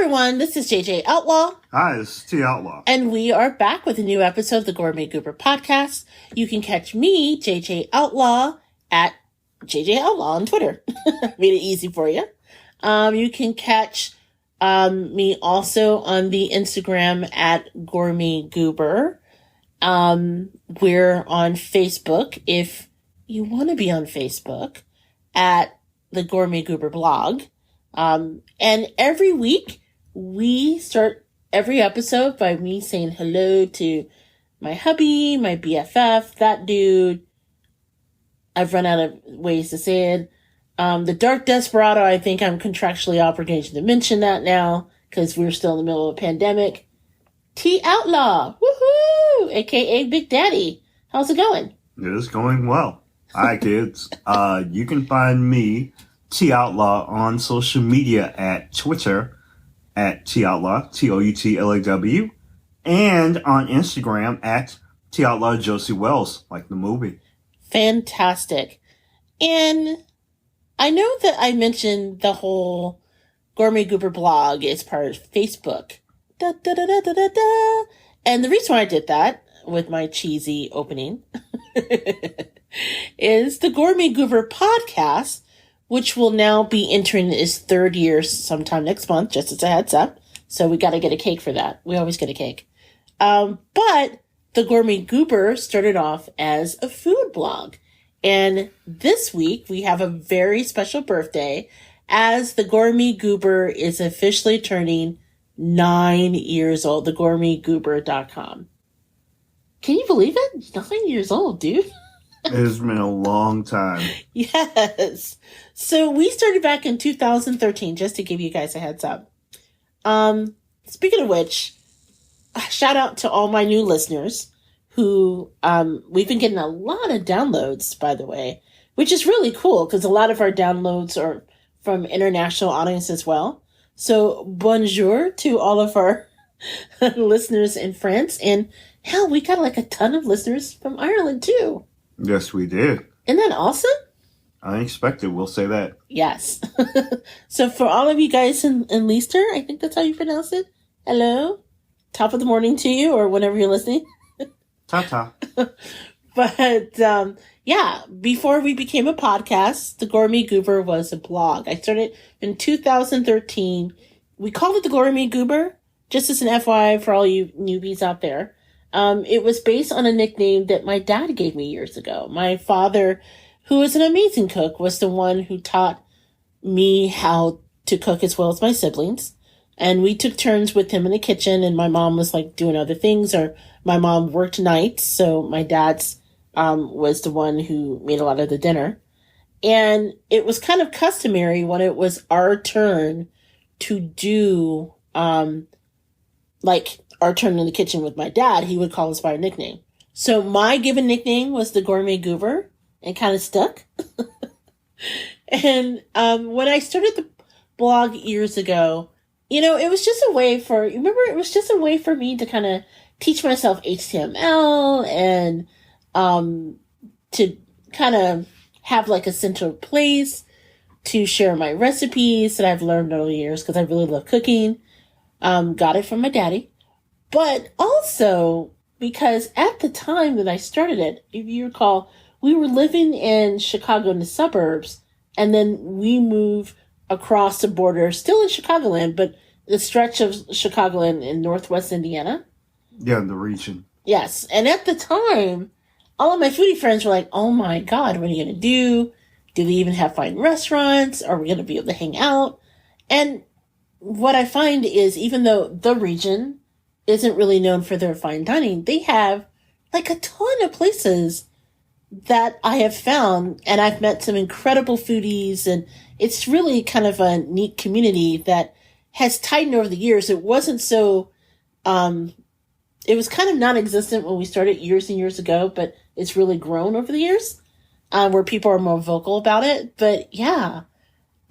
everyone, this is JJ Outlaw. Hi, this is T Outlaw. And we are back with a new episode of the Gourmet Goober podcast. You can catch me, JJ Outlaw, at JJ Outlaw on Twitter. Made it easy for you. You can catch me also on the Instagram at Gourmet Goober. We're on Facebook, if you want to be on Facebook, at the Gourmet Goober blog. And every week, we start every episode by me saying hello to my hubby, my BFF, that dude. I've run out of ways to say it. The Dark Desperado, I think I'm contractually obligated to mention that now, because we're still in the middle of a pandemic. T Outlaw, woohoo! AKA Big Daddy. How's it going? It is going well. Hi, kids. You can find me, T Outlaw, on social media at Twitter, at T Outlaw, TOUTLAW, and on Instagram at T Outlaw Josie Wells, like the movie. Fantastic. And I know that I mentioned the whole Gourmet Goober blog is part of Facebook. Da, da, da, da, da, da, da. And the reason why I did that with my cheesy opening is the Gourmet Goober podcast, which will now be entering its third year sometime next month, just as a heads up. So we got to get a cake for that. We always get a cake. But the Gourmet Goober started off as a food blog. And this week we have a very special birthday, as the Gourmet Goober is officially turning 9 years old, thegourmetgoober.com. Can you believe it? 9 years old, dude. It has been a long time. Yes. So we started back in 2013, just to give you guys a heads up. Speaking of which, shout out to all my new listeners who, we've been getting a lot of downloads, by the way, which is really cool because a lot of our downloads are from international audience as well. So bonjour to all of our listeners in France. And hell, we got like a ton of listeners from Ireland too. Yes, we did. Isn't that awesome? Unexpected, we'll say that. Yes. So for all of you guys in Leicester, I think that's how you pronounce it. Hello. Top of the morning to you, or whenever you're listening. Ta-ta. But, yeah, before we became a podcast, the Gourmet Goober was a blog. I started in 2013. We called it the Gourmet Goober, just as an FYI for all you newbies out there. It was based on a nickname that my dad gave me years ago. My father, who is an amazing cook, was the one who taught me how to cook as well as my siblings. And we took turns with him in the kitchen, and my mom was like doing other things, or my mom worked nights. So my dad's, was the one who made a lot of the dinner. And it was kind of customary when it was our turn to do, like our turn in the kitchen with my dad, he would call us by our nickname. So my given nickname was the Gourmet Goober, and kind of stuck. And when I started the blog years ago, you know, it was just a way for, it was just a way for me to kind of teach myself HTML and to kind of have like a central place to share my recipes that I've learned over the years, because I really love cooking. Got it from my daddy. But also because at the time that I started it, if you recall, we were living in Chicago in the suburbs, and then we moved across the border, still in Chicagoland, but the stretch of Chicagoland in northwest Indiana. Yeah, the region. Yes. And at the time, all of my foodie friends were like, oh my God, what are you going to do? Do they even have fine restaurants? Are we going to be able to hang out? And what I find is, even though the region isn't really known for their fine dining, they have like a ton of places that I have found, and I've met some incredible foodies, and it's really kind of a neat community that has tightened over the years. It wasn't so, it was kind of non-existent when we started years and years ago, but it's really grown over the years, where people are more vocal about it. But yeah,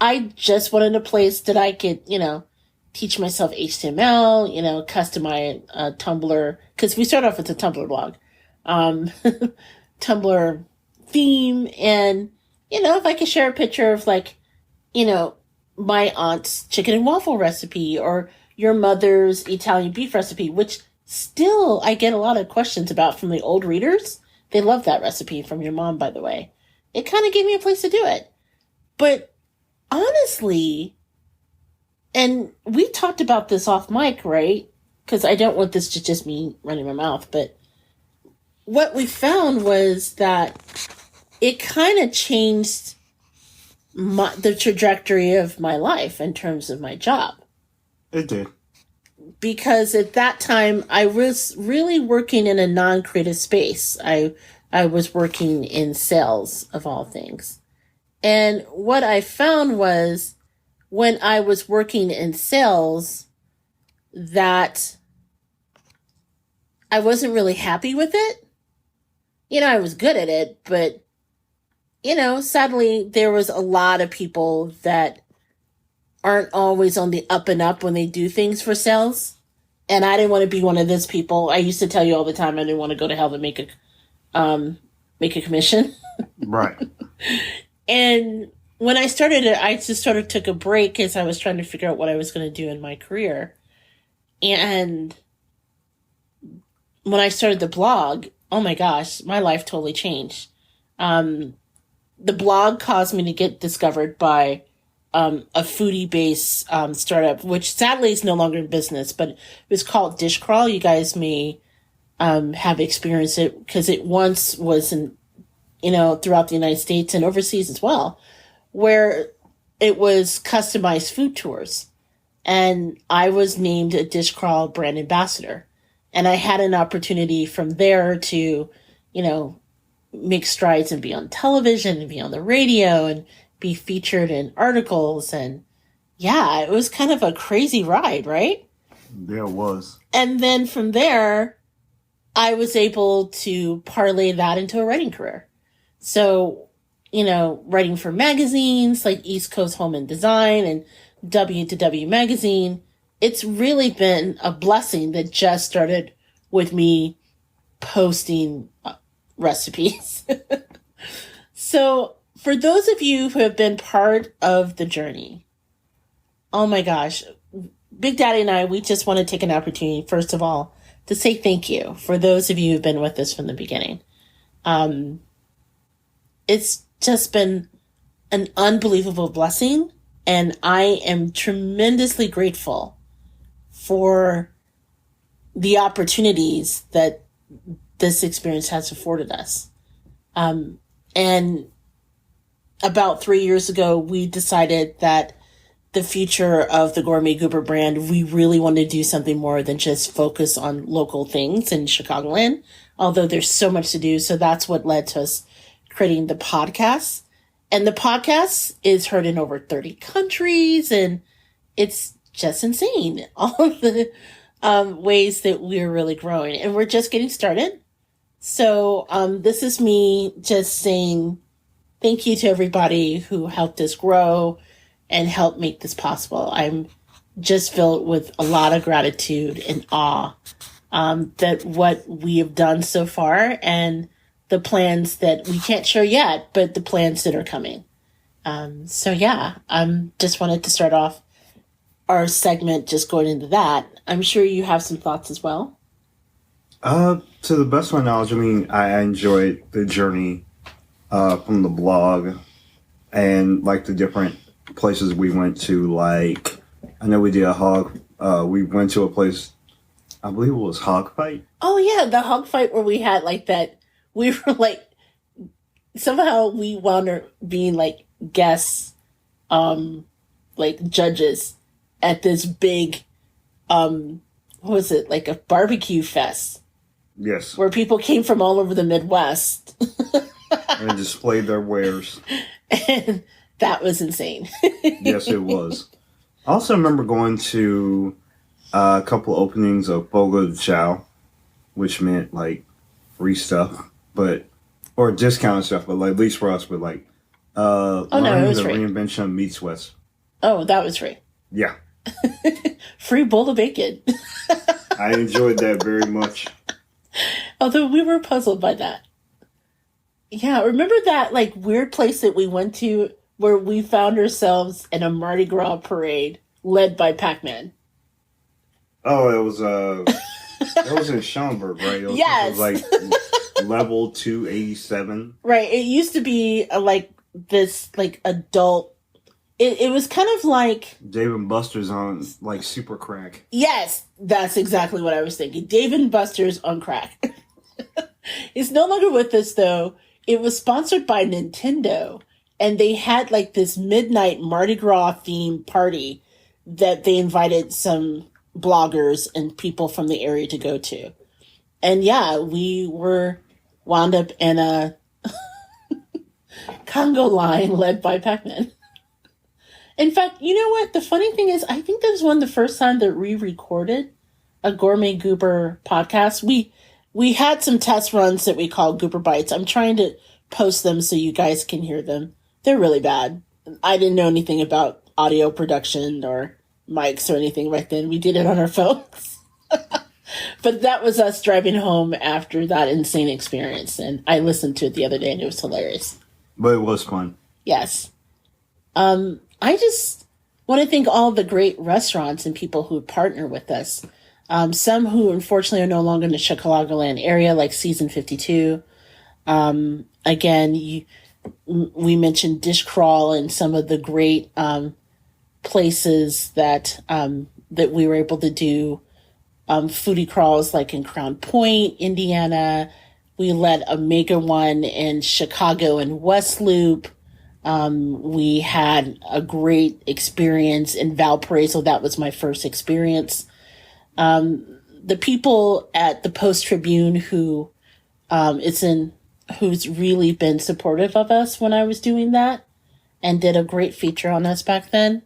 I just wanted a place that I could, you know, teach myself HTML, you know, customize Tumblr, because we started off with a Tumblr blog, Tumblr theme, and, you know, if I could share a picture of, like, you know, my aunt's chicken and waffle recipe, or your mother's Italian beef recipe, which still I get a lot of questions about from the old readers. They love that recipe from your mom, by the way. It kind of gave me a place to do it. But honestly, and we talked about this off mic, right? Because I don't want this to just me running my mouth, but what we found was that it kind of changed the trajectory of my life in terms of my job. It did. Because at that time, I was really working in a non-creative space. I was working in sales, of all things. And what I found was when I was working in sales that I wasn't really happy with it. I was good at it, but, sadly, there was a lot of people that aren't always on the up and up when they do things for sales. And I didn't want to be one of those people. I used to tell you all the time I didn't want to go to hell to make a commission. Right. And when I started it, I just sort of took a break as I was trying to figure out what I was going to do in my career. And when I started the blog, oh my gosh, my life totally changed. The blog caused me to get discovered by a foodie-based startup, which sadly is no longer in business, but it was called Dish Crawl. You guys may have experienced it because it once was throughout the United States and overseas as well, where it was customized food tours. And I was named a Dish Crawl brand ambassador. And I had an opportunity from there to, make strides and be on television and be on the radio and be featured in articles. And yeah, it was kind of a crazy ride, right? There was. And then from there, I was able to parlay that into a writing career. So, writing for magazines like East Coast Home and Design and W2W Magazine, it's really been a blessing that just started with me posting recipes. So for those of you who have been part of the journey, oh my gosh, Big Daddy and I, we just want to take an opportunity, first of all, to say thank you for those of you who've been with us from the beginning. It's just been an unbelievable blessing, and I am tremendously grateful for the opportunities that this experience has afforded us. And about 3 years ago, we decided that the future of the Gourmet Goober brand, we really wanted to do something more than just focus on local things in Chicagoland, although there's so much to do. So that's what led to us creating the podcast. And the podcast is heard in over 30 countries, and it's just insane. All of the ways that we're really growing, and we're just getting started. So this is me just saying thank you to everybody who helped us grow and help make this possible. I'm just filled with a lot of gratitude and awe that what we have done so far and the plans that we can't share yet, but the plans that are coming. So yeah, just wanted to start off our segment just going into that. I'm sure you have some thoughts as well. To the best of my knowledge, I enjoyed the journey from the blog and like the different places we went to. Like, I know we did we went to a place, I believe it was Hog Fight. Oh yeah, the hog fight where we had like that. We were like, somehow we wound up being like guests, like judges at this big, what was it, like a barbecue fest. Yes. Where people came from all over the Midwest. And displayed their wares. And that was insane. Yes, it was. I also remember going to a couple openings of Fogo de Chao, which meant like free stuff, or discounted stuff, but like at least for us, but like no, it was the free. reinvention of Meats West. Oh, that was free. Yeah. Free bowl of bacon. I enjoyed that very much. Although we were puzzled by that. Yeah, remember that like weird place that we went to where we found ourselves in a Mardi Gras parade led by Pac-Man? Oh, it was in Schaumburg, right? Yes. It was like level 287. Right. It used to be this like adult. It was kind of like Dave and Buster's on like super crack. yes, that's exactly what I was thinking. Dave and Buster's on crack. It's no longer with us though. It was sponsored by Nintendo, and they had like this midnight Mardi Gras themed party that they invited some bloggers and people from the area to go to. And yeah, we were wound up in a Congo line led by Pac-Man. In fact, you know what? The funny thing is, I think that was one of the first time that we recorded a Gourmet Goober podcast. We had some test runs that we called Goober Bites. I'm trying to post them so you guys can hear them. They're really bad. I didn't know anything about audio production or mics or anything right then. We did it on our phones. But that was us driving home after that insane experience. And I listened to it the other day and it was hilarious. But it was fun. Yes. I just want to thank all the great restaurants and people who partner with us. Some who unfortunately are no longer in the Chicagoland area, like Season 52. Again, we mentioned Dish Crawl and some of the great places that we were able to do foodie crawls, like in Crown Point, Indiana. We led a mega one in Chicago and West Loop. We had a great experience in Valparaiso. That was my first experience. The people at the Post Tribune who's really been supportive of us when I was doing that and did a great feature on us back then.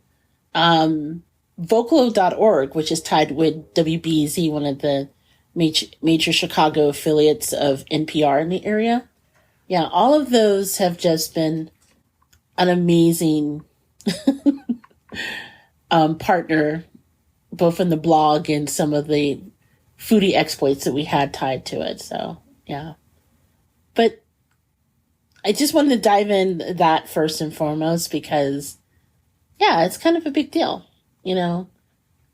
Vocalo.org, which is tied with WBEZ, one of the major Chicago affiliates of NPR in the area. Yeah, all of those have just been an amazing partner, both in the blog and some of the foodie exploits that we had tied to it. So, yeah. But I just wanted to dive in that first and foremost because, yeah, it's kind of a big deal. You know,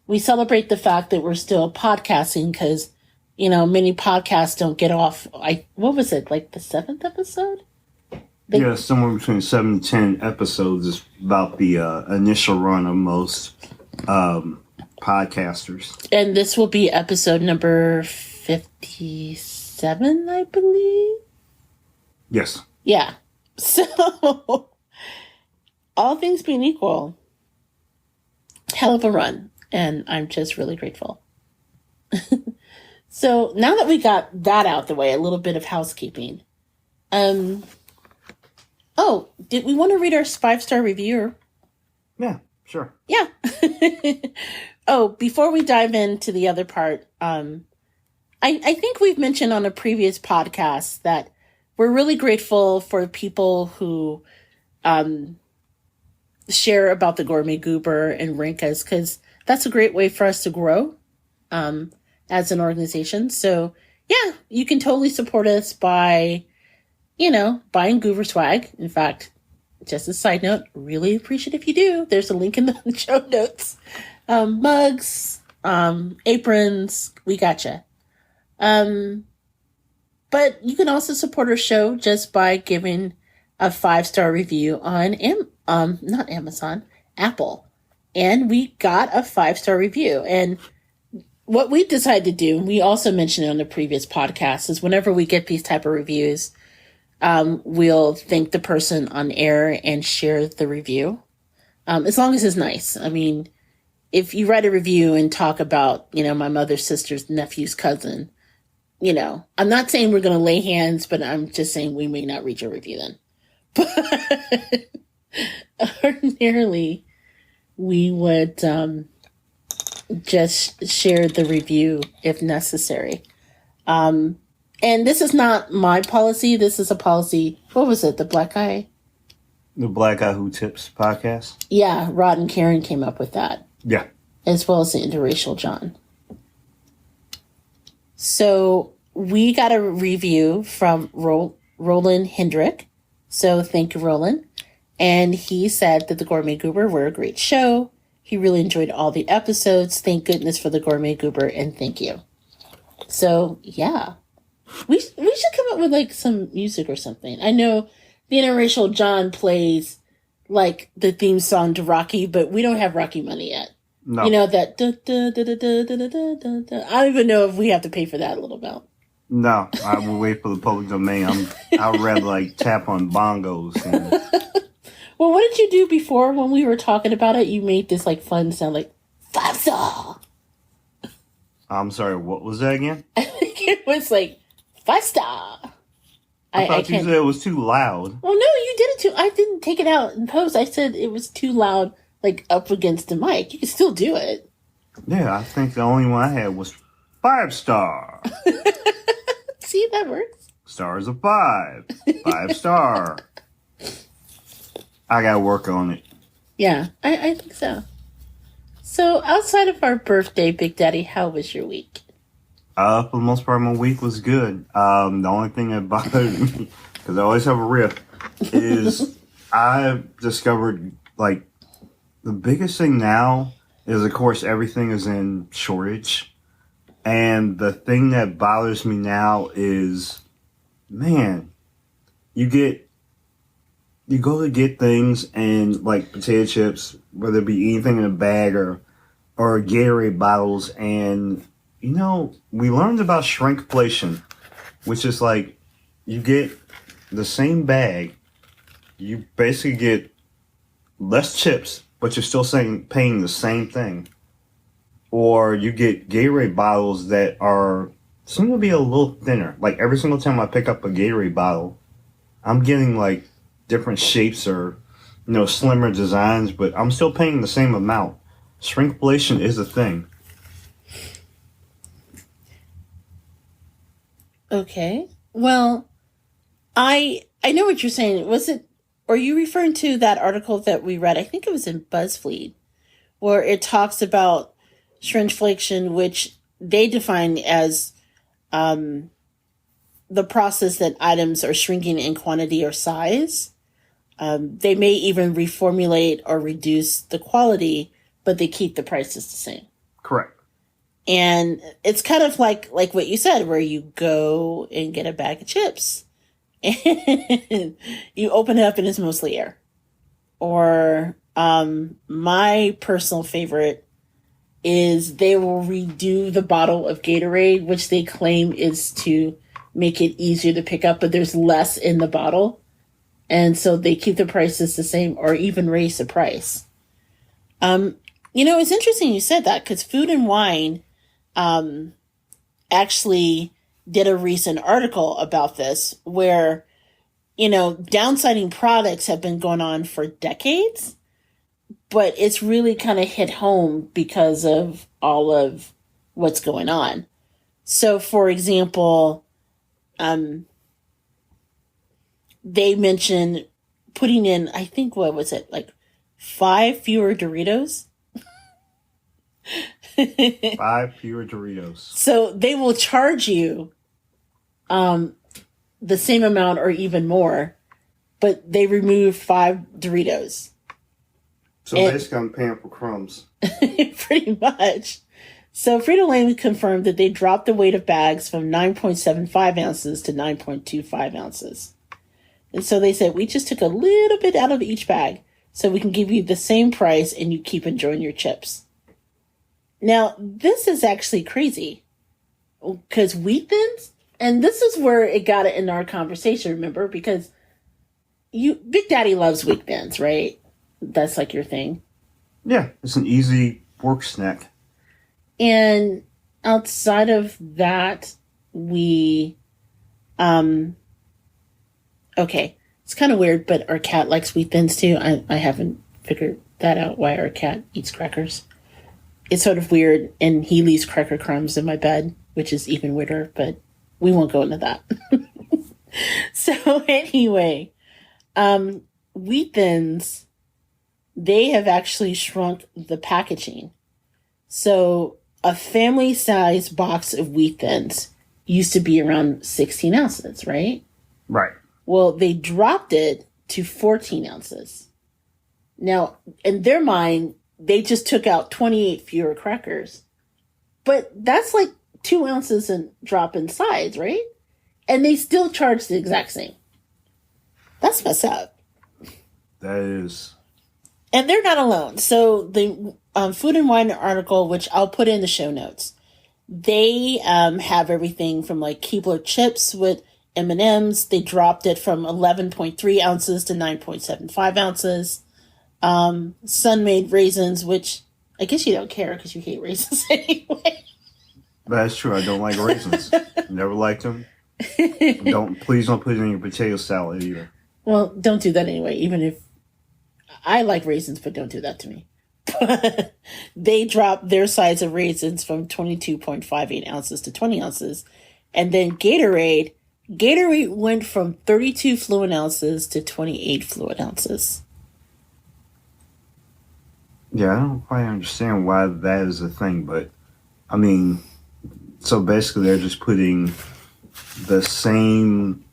we celebrate the fact that we're still podcasting because, you know, many podcasts don't get off. What was it, like the 7th episode? Yeah, somewhere between 7 and 10 episodes is about the initial run of most podcasters. And this will be episode number 57, I believe. Yes. Yeah. So, all things being equal, hell of a run. And I'm just really grateful. So, now that we got that out the way, a little bit of housekeeping. Oh, did we want to read our 5-star review? Yeah, sure. Yeah. Oh, before we dive into the other part, I think we've mentioned on a previous podcast that we're really grateful for people who share about the Gourmet Goober and rank us, because that's a great way for us to grow as an organization. So, yeah, you can totally support us by, you know, buying Goober swag. In fact, just a side note, really appreciate if you do. There's a link in the show notes. Mugs, aprons, we gotcha. But you can also support our show just by giving a 5-star review on not Amazon, Apple. And we got a 5-star review. And what we decided to do, and we also mentioned it on the previous podcast, is whenever we get these type of reviews, we'll thank the person on air and share the review. As long as it's nice. I mean, if you write a review and talk about, you know, my mother's sister's nephew's cousin, you know, I'm not saying we're going to lay hands, but I'm just saying we may not read your review then. But ordinarily, we would just share the review if necessary. And this is not my policy. This is a policy. What was it? The Black Guy? The Black Guy Who Tips podcast? Yeah, Rod and Karen came up with that. Yeah. As well as the interracial John. So we got a review from Roland Hendrick. So thank you, Roland. And he said that the Gourmet Goober were a great show. He really enjoyed all the episodes. Thank goodness for the Gourmet Goober, and thank you. So, yeah. We should come up with, like, some music or something. I know the interracial John plays, like, the theme song to Rocky, but we don't have Rocky money yet. No. You know, that I don't even know if we have to pay for that a little bit. No, I will wait for the public domain. I'd rather, like, tap on bongos. And... Well, what did you do before when we were talking about it? You made this, like, fun sound like, 5-star! I'm sorry, what was that again? I think it was, like, 5-star! I thought you said it was too loud. Well, no, you did it too. I didn't take it out in post. I said it was too loud, like, up against the mic. You can still do it. Yeah, I think the only one I had was 5-star. See, that works. Stars of 5. 5-star. I gotta work on it. Yeah, I think so. So, outside of our birthday, Big Daddy, how was your week? For the most part, my week was good. The only thing that bothered me, because I always have a riff, is I discovered, like, the biggest thing now is, of course, everything is in shortage. And the thing that bothers me now is, man, you go to get things and, like, potato chips, whether it be anything in a bag or Gatorade bottles, and, you know, we learned about shrinkflation, which is like, you get the same bag, you basically get less chips, but you're still paying the same thing. Or you get Gatorade bottles that seem to be a little thinner. Like, every single time I pick up a Gatorade bottle, I'm getting, like, different shapes or, you know, slimmer designs, but I'm still paying the same amount. Shrinkflation is a thing. Okay. Well, I know what you're saying. Are you referring to that article that we read? I think it was in BuzzFeed, where it talks about shrinkflation, which they define as the process that items are shrinking in quantity or size. They may even reformulate or reduce the quality, but they keep the prices the same. Correct. And it's kind of like what you said, where you go and get a bag of chips and you open it up and it's mostly air. Or my personal favorite is they will redo the bottle of Gatorade, which they claim is to make it easier to pick up, but there's less in the bottle. And so they keep the prices the same or even raise the price. You know, it's interesting you said that, because Food and Wine actually did a recent article about this where, you know, downsizing products have been going on for decades, but it's really kind of hit home because of all of what's going on. So, for example, they mentioned putting in, I think, what was it, like 5 fewer Doritos? 5 fewer Doritos. So they will charge you the same amount or even more, but they remove 5 Doritos. So basically I'm paying for crumbs. Pretty much. So Frito-Lay confirmed that they dropped the weight of bags from 9.75 ounces to 9.25 ounces. And so they said, we just took a little bit out of each bag so we can give you the same price and you keep enjoying your chips. Now, this is actually crazy because Wheat Thins, and this is where it got it in our conversation, remember? Because Big Daddy loves Wheat Thins, right? That's like your thing. Yeah, it's an easy work snack. And outside of that, we, okay, it's kind of weird, but our cat likes Wheat Thins too. I haven't figured that out, why our cat eats crackers. It's sort of weird, and he leaves cracker crumbs in my bed, which is even weirder, but we won't go into that. So anyway, Wheat Thins, they have actually shrunk the packaging. So a family-sized box of Wheat Thins used to be around 16 ounces, right? Right. Well, they dropped it to 14 ounces. Now, in their mind, they just took out 28 fewer crackers. But that's like 2 ounces and drop in size, right? And they still charge the exact same. That's messed up. That is. And they're not alone. So the Food and Wine article, which I'll put in the show notes, they have everything from like Keebler chips with M&Ms. They dropped it from 11.3 ounces to 9.75 ounces. Sun-made raisins, which I guess you don't care because you hate raisins anyway. That's true. I don't like raisins. Never liked them. Please don't put it in your potato salad either. Well, don't do that anyway, even if I like raisins, but don't do that to me. They dropped their size of raisins from 22.58 ounces to 20 ounces. And then Gatorade went from 32 fluid ounces to 28 fluid ounces. Yeah, I don't quite understand why that is a thing, but I mean, so basically they're just putting the same,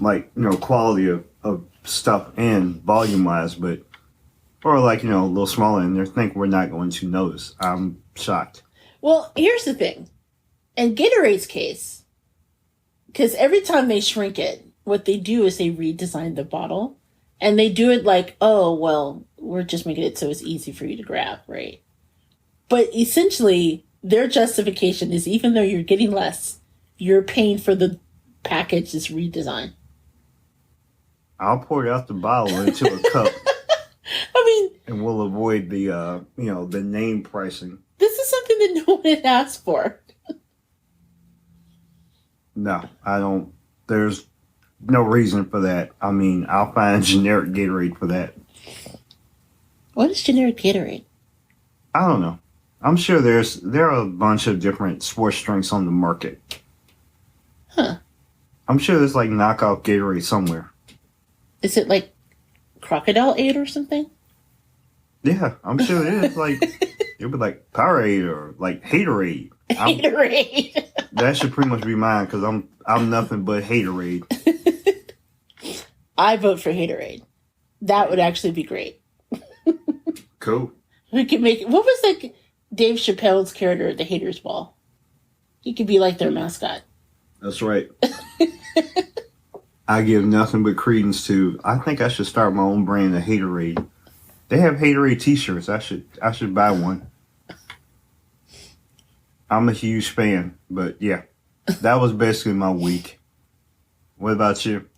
like, quality of stuff in volume-wise, but, or like, a little smaller, and they think we're not going to notice. I'm shocked. Well, here's the thing. In Gatorade's case, because every time they shrink it, what they do is they redesign the bottle, and they do it like, oh, well, we're just making it so it's easy for you to grab, right? But essentially, their justification is even though you're getting less, you're paying for the package's redesign. I'll pour it out the bottle into a cup. I mean, and we'll avoid the the name pricing. This is something that no one had asked for. No, I don't. There's no reason for that. I mean, I'll find generic Gatorade for that. What is generic Gatorade? I don't know. I'm sure there are a bunch of different sports drinks on the market. Huh. I'm sure there's like knockoff Gatorade somewhere. Is it like Crocodile Aid or something? Yeah, I'm sure it is. Like, it would be like Powerade or like Haterade. Haterade. That should pretty much be mine because I'm nothing but Haterade. I vote for Haterade. That would actually be great. Cool. We could make. What was like Dave Chappelle's character at the Haters Ball? He could be like their mascot. That's right. I give nothing but credence to. I think I should start my own brand of Haterade. They have Haterade T-shirts. I should buy one. I'm a huge fan, but yeah, that was basically my week. What about you?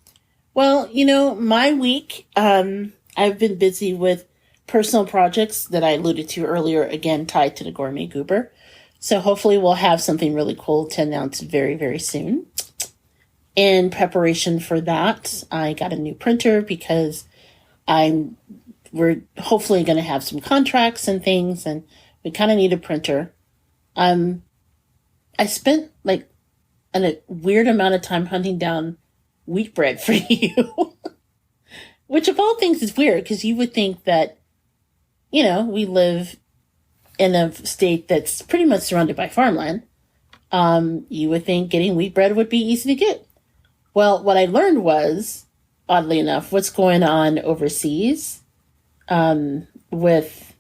Well, my week, I've been busy with personal projects that I alluded to earlier, again, tied to the Gourmet Goober. So hopefully we'll have something really cool to announce very, very soon. In preparation for that, I got a new printer because we're hopefully going to have some contracts and things, and we kind of need a printer. I spent like a weird amount of time hunting down wheat bread for you, which of all things is weird because you would think that, we live in a state that's pretty much surrounded by farmland. You would think getting wheat bread would be easy to get. Well, what I learned was, oddly enough, what's going on overseas with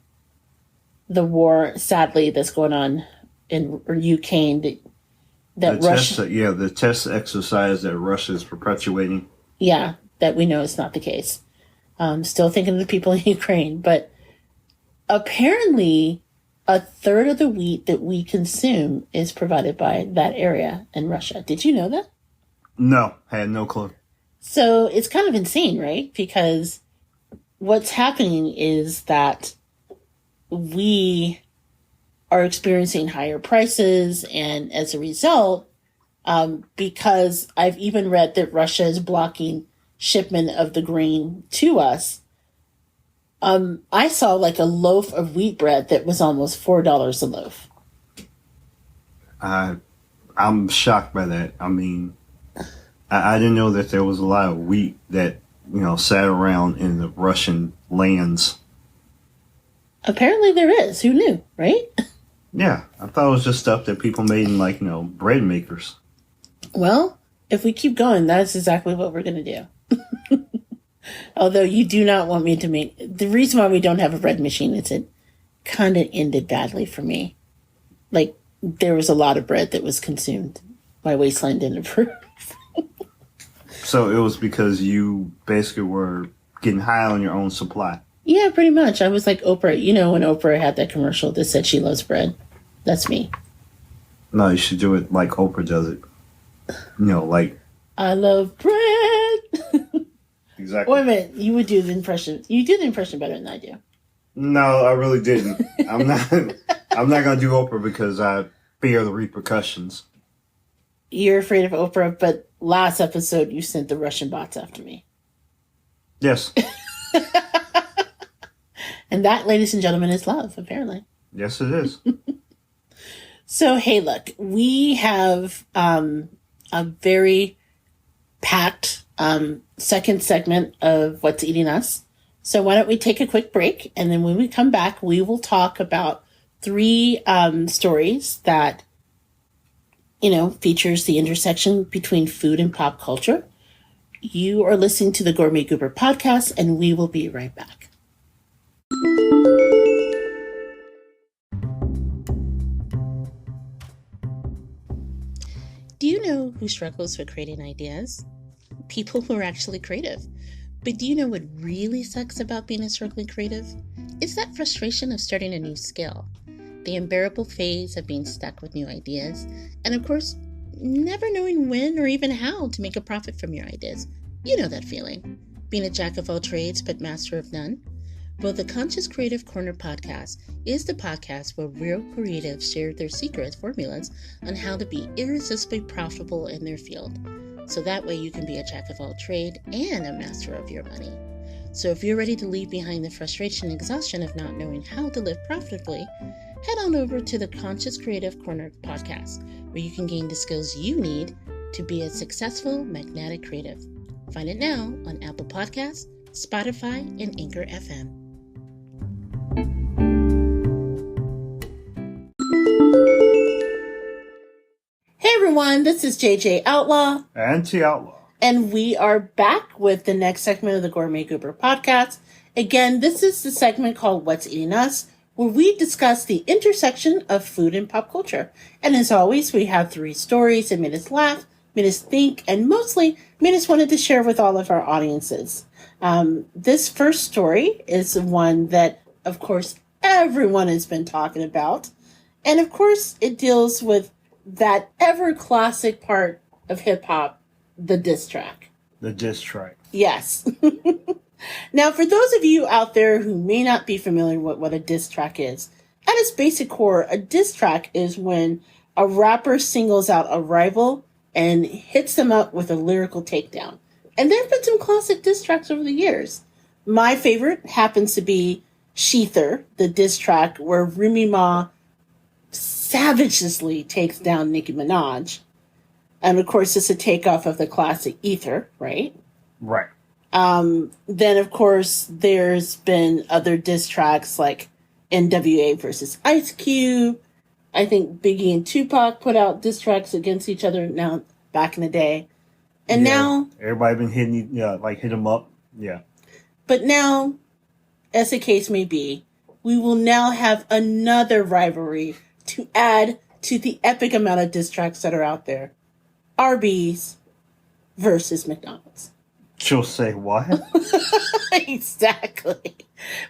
the war, sadly, that's going on in Ukraine. The test exercise that Russia is perpetuating. Yeah, that we know is not the case. Still thinking of the people in Ukraine. But apparently, a third of the wheat that we consume is provided by that area in Russia. Did you know that? No, had no clue. So it's kind of insane, right? Because what's happening is that we are experiencing higher prices, and as a result, because I've even read that Russia is blocking shipment of the grain to us, I saw like a loaf of wheat bread that was almost $4 a loaf. I'm shocked by that. I mean, I didn't know that there was a lot of wheat that, sat around in the Russian lands. Apparently there is. Who knew, right? Yeah, I thought it was just stuff that people made in, like, bread makers. Well, if we keep going, that's exactly what we're going to do. Although you do not want me to make... The reason why we don't have a bread machine is it kind of ended badly for me. Like, there was a lot of bread that was consumed. My waistline didn't approve. So it was because you basically were getting high on your own supply. Yeah, pretty much. I was like Oprah. You know, when Oprah had that commercial that said she loves bread. That's me. No, you should do it like Oprah does it. You know, like... I love bread. Exactly. Wait a minute. You would do the impression. You do the impression better than I do. No, I really didn't. I'm not going to do Oprah because I fear the repercussions. You're afraid of Oprah, but last episode you sent the Russian bots after me. Yes. And that, ladies and gentlemen, is love, apparently. Yes, it is. So, hey, look, we have a very packed second segment of What's Eating Us. So why don't we take a quick break, and then when we come back, we will talk about 3 stories that, you know, features the intersection between food and pop culture. You are listening to the Gourmet Goober podcast, and we will be right back. Do you know who struggles with creating ideas? People who are actually creative. But do you know what really sucks about being a struggling creative? It's that frustration of starting a new skill, the unbearable phase of being stuck with new ideas, and of course, never knowing when or even how to make a profit from your ideas. You know that feeling, being a jack of all trades but master of none. Well, the Conscious Creative Corner podcast is the podcast where real creatives share their secret formulas on how to be irresistibly profitable in their field. So that way you can be a jack of all trade and a master of your money. So if you're ready to leave behind the frustration and exhaustion of not knowing how to live profitably, head on over to the Conscious Creative Corner podcast, where you can gain the skills you need to be a successful magnetic creative. Find it now on Apple Podcasts, Spotify, and Anchor FM. Hey everyone, this is JJ Outlaw. And T Outlaw. And we are back with the next segment of the Gourmet Goober podcast. Again, this is the segment called What's Eating Us, where we discuss the intersection of food and pop culture. And as always, we have 3 stories that made us laugh, made us think, and mostly made us wanted to share with all of our audiences. This first story is one that, of course, everyone has been talking about. And of course, it deals with that ever classic part of hip hop, the diss track. The diss track. Yes. Now, for those of you out there who may not be familiar with what a diss track is, at its basic core, a diss track is when a rapper singles out a rival and hits them up with a lyrical takedown. And there have been some classic diss tracks over the years. My favorite happens to be Sheether, the diss track where Remy Ma savagely takes down Nicki Minaj. And of course, it's a takeoff of the classic Ether, right? Right. Then, of course, there's been other diss tracks like NWA versus Ice Cube. I think Biggie and Tupac put out diss tracks against each other now back in the day. And now everybody been hitting, hit them up. Yeah. But now, as the case may be, we will now have another rivalry to add to the epic amount of diss tracks that are out there. Arby's versus McDonald's. She'll say what? Exactly.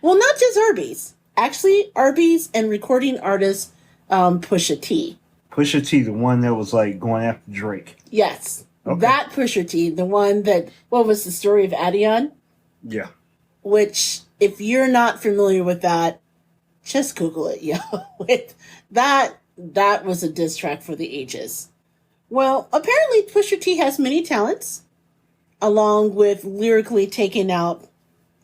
Well, not just Arby's. Actually, Arby's and recording artist Pusha T. Pusha T, the one that was like going after Drake. Yes. Okay. That Pusha T, the one that, what was the story of Adion? Yeah. Which, if you're not familiar with that, just Google it, yo. That was a diss track for the ages. Well, apparently Pusha T has many talents, along with lyrically taking out,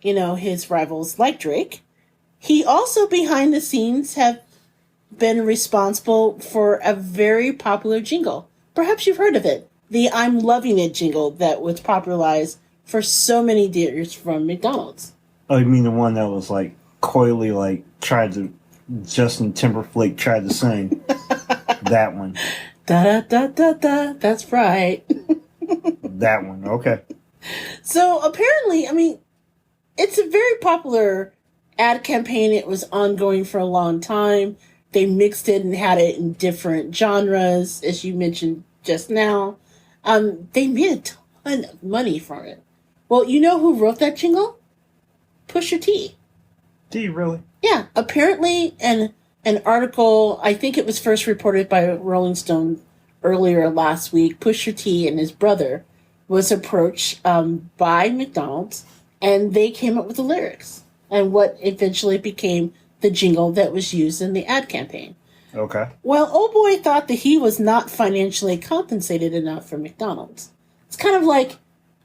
his rivals like Drake. He also, behind the scenes, have been responsible for a very popular jingle. Perhaps you've heard of it. The I'm Loving It jingle that was popularized for so many years from McDonald's. Oh, you mean the one that was like coyly Justin Timberlake tried to sing? That one. Da da da da da. That's right. That one. Okay. So apparently, it's a very popular ad campaign. It was ongoing for a long time. They mixed it and had it in different genres, as you mentioned just now. They made a ton of money from it. Well, you know who wrote that jingle? Pusha T. Do you really? Yeah, apparently an article, I think it was first reported by Rolling Stone earlier last week, Pusha T and his brother was approached by McDonald's, and they came up with the lyrics and what eventually became the jingle that was used in the ad campaign. Okay. Well, old boy thought that he was not financially compensated enough for McDonald's. It's kind of like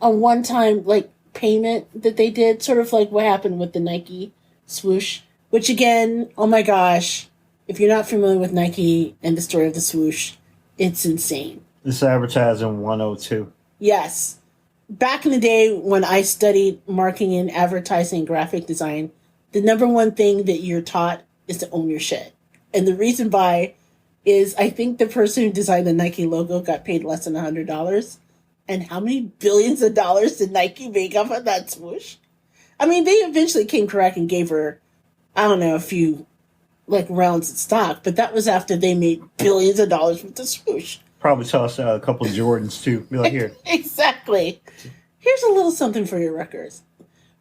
a one-time payment that they did, sort of like what happened with the Nike swoosh, which again, oh my gosh, if you're not familiar with Nike and the story of the swoosh, it's insane. It's advertising 102. Yes. Back in the day when I studied marketing and advertising and graphic design, the number one thing that you're taught is to own your shit. And the reason why is I think the person who designed the Nike logo got paid less than $100. And how many billions of dollars did Nike make off of that swoosh? I mean, they eventually came correct and gave her, I don't know, a few rounds of stock, but that was after they made billions of dollars with the swoosh. Probably toss out a couple of Jordans too. Be like, here. Exactly. Here's a little something for your records.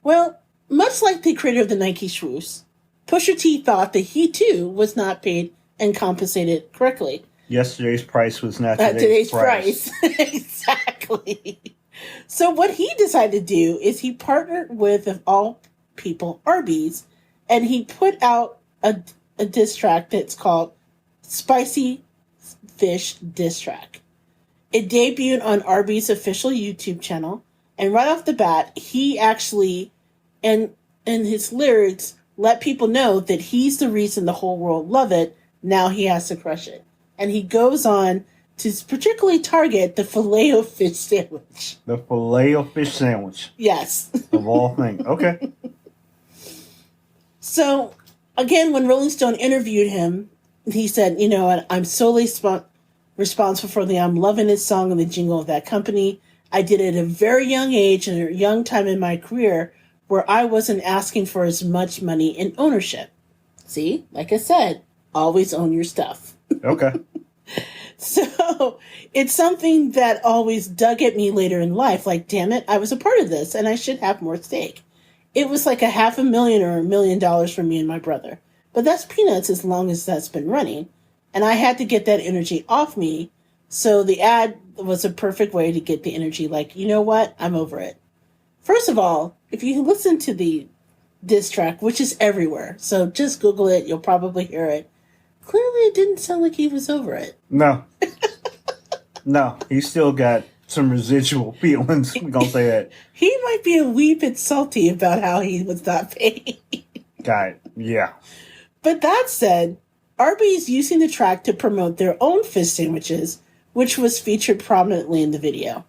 Well, much like the creator of the Nike swoosh, Pusha T thought that he too was not paid and compensated correctly. Yesterday's price was not today's price. Exactly. So what he decided to do is he partnered with, of all people, Arby's, and he put out a diss track that's called Spicy Fish Diss Track. It debuted on Arby's official YouTube channel, and right off the bat, he actually, in his lyrics, let people know that he's the reason the whole world love it. Now he has to crush it. And he goes on to particularly target the Filet-O-Fish sandwich. The Filet-O-Fish sandwich. Yes. Of all things. Okay. So, again, when Rolling Stone interviewed him, he said, you know what, I'm solely responsible for I'm loving this song and the jingle of that company. I did it at a very young age and a young time in my career where I wasn't asking for as much money in ownership. See, like I said, always own your stuff. Okay. So it's something that always dug at me later in life. Like, damn it, I was a part of this and I should have more stake. It was like $500,000 or $1 million for me and my brother. But that's peanuts as long as that's been running. And I had to get that energy off me. So the ad was a perfect way to get the energy like, you know what? I'm over it. First of all, if you listen to the diss track, which is everywhere, so just Google it, you'll probably hear it. Clearly it didn't sound like he was over it. No. No, he still got some residual feelings. We're going to say that. He might be a wee bit salty about how he was not paid. Got it. Yeah. But that said, Arby's using the track to promote their own fish sandwiches, which was featured prominently in the video.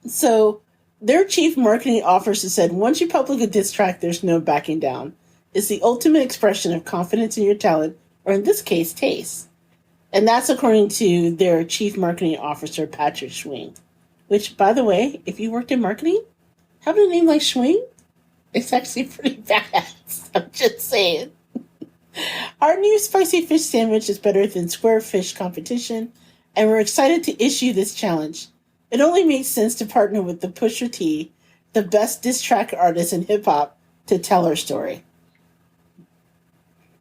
So, their chief marketing officer said, once you publish a diss track, there's no backing down. It's the ultimate expression of confidence in your talent, or in this case, taste. And that's according to their chief marketing officer, Patrick Schwing. Which, by the way, if you worked in marketing, having a name like Schwing, it's actually pretty badass. I'm just saying. Our new spicy fish sandwich is better than square fish competition, and we're excited to issue this challenge. It only makes sense to partner with the Pusha T, the best diss track artist in hip-hop, to tell our story.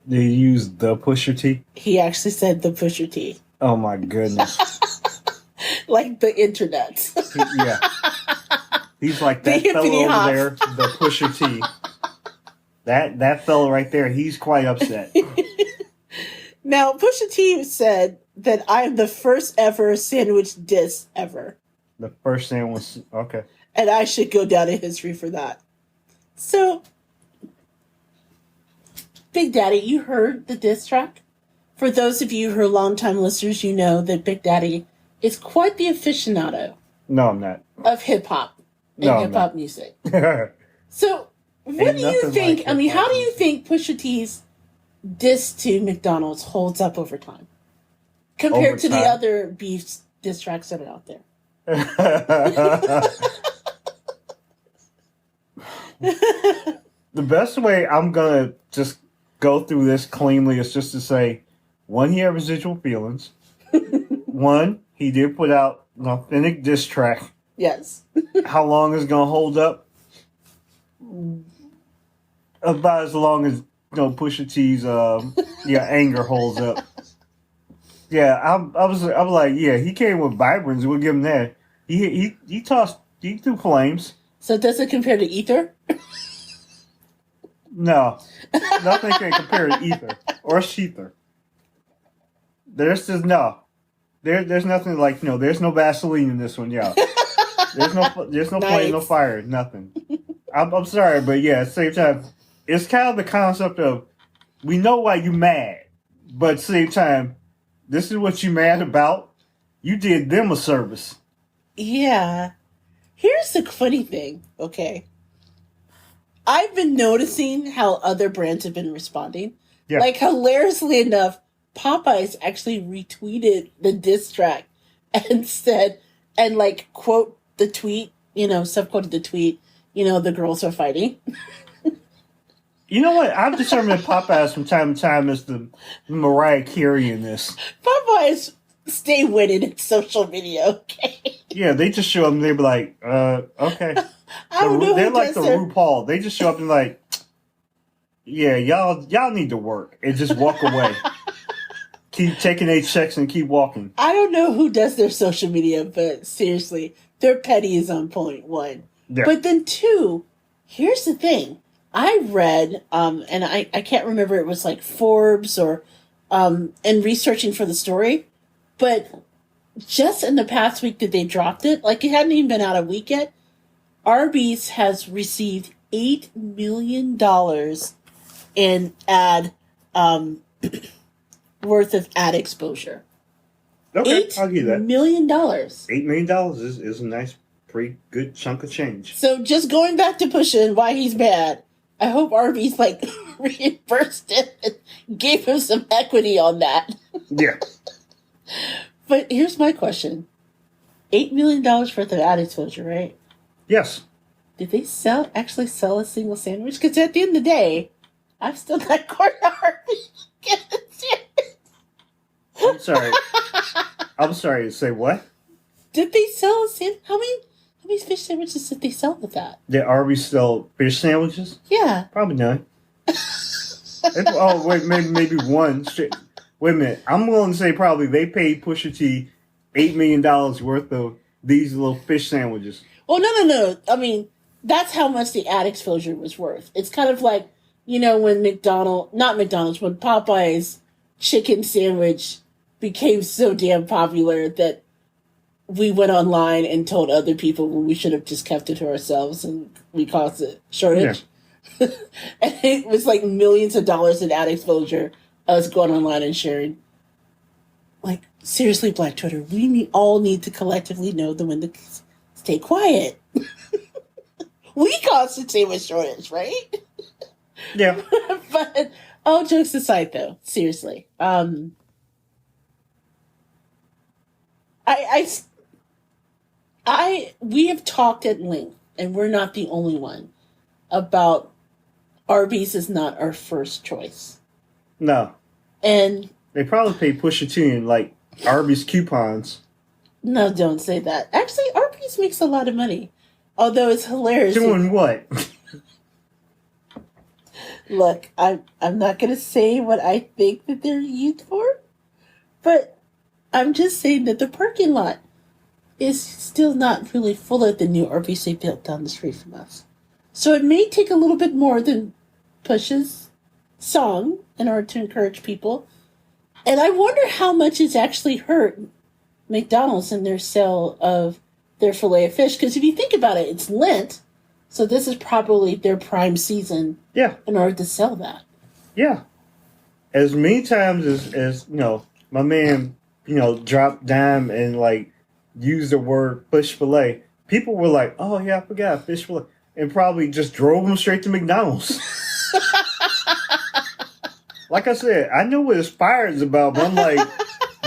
They used the Pusha T? He actually said the Pusha T. Oh my goodness. Like the internet. Yeah. He's like that fellow over there, the Pusha T. That fellow right there, he's quite upset. Now, Pusha T said that I am the first ever sandwich diss ever. The first sandwich, okay. And I should go down in history for that. So, Big Daddy, you heard the diss track? For those of you who are longtime listeners, you know that Big Daddy is quite the aficionado. No, I'm not. Of hip-hop and hip-hop music. So, what do you think? I mean, how do you think Pusha T's diss to McDonald's holds up over time? Compared to the other beef diss tracks that are out there. The best way I'm gonna just go through this cleanly is just to say, one, he had residual feelings. One, he did put out an authentic diss track. Yes. How long is it gonna hold up? About as long as Pusha T's anger holds up. Yeah, I was like, yeah, he came with vibrance. We'll give him that. He threw flames. So does it compare to Ether? No, nothing can compare to Ether or Sheether. There's just no. There's nothing like there's no Vaseline in this one, yeah. There's no Nice. flame, no fire, nothing. I'm sorry, but yeah, at the same time, it's kind of the concept of we know why you mad, but at the same time, this is what you mad about. You did them a service. Yeah. Here's the funny thing, okay? I've been noticing how other brands have been responding. Yeah. Like, hilariously enough, Popeyes actually retweeted the diss track and said, and like, quote the tweet, subquoted the tweet, the girls are fighting. You know what? I've determined that Popeyes from time to time is the Mariah Carey in this. Popeyes stay winning in social media, okay? Yeah, they just show up and they be like, okay. I don't know They're who like does the their- RuPaul. They just show up and like, yeah, y'all need to work and just walk away. Keep taking their checks and keep walking. I don't know who does their social media, but seriously, their petty is on point, one. Yeah. But then two, here's the thing. I read, and I can't remember, it was like Forbes or, and researching for the story, but just in the past week that they dropped it, like it hadn't even been out a week yet, Arby's has received $8 million in worth of ad exposure. Okay, I'll give you that. $8 million. $8 million is a nice, pretty good chunk of change. So just going back to Pusha and why he's mad, I hope Arby's like reimbursed him and gave him some equity on that. Yeah. But here's my question. $8 million worth of ad exposure, right? Yes. Did they actually sell a single sandwich? Because at the end of the day, I've still not gone to Arby's. Get a sandwich. I'm sorry. I'm sorry to say what? Did they sell a sandwich? How many fish sandwiches did they sell with that? Did Arby's sell fish sandwiches? Yeah. Probably none. Wait, maybe one. Wait a minute. I'm willing to say probably they paid Pusha T $8 million worth of these little fish sandwiches. Well, no. I mean, that's how much the ad exposure was worth. It's kind of like, when when Popeye's chicken sandwich became so damn popular that we went online and told other people when we should have just kept it to ourselves and we caused a shortage. Yeah. And it was like millions of dollars in ad exposure, us going online and sharing. Like, seriously, Black Twitter, we all need to collectively know the when to stay quiet. We caused the sandwich shortage, right? Yeah. But all jokes aside, though, seriously, we have talked at length, and we're not the only one, about Arby's is not our first choice. No. And they probably paid Pusha T in like Arby's coupons. No, don't say that. Actually, Arby's makes a lot of money. Although it's hilarious. Doing what? Look, I'm not going to say what I think that they're used for, but I'm just saying that the parking lot is still not really full of the new Arby's they built down the street from us. So it may take a little bit more than Push's song in order to encourage people. And I wonder how much it's actually hurt McDonald's in their sale of their filet of fish. Because if you think about it, it's Lent. So this is probably their prime season. Yeah. In order to sell that. Yeah. As many times as my man, dropped dime and like used the word fish fillet, people were like, oh yeah, I forgot fish fillet. And probably just drove them straight to McDonald's. Like I said, I know what Aspire is about, but I'm like,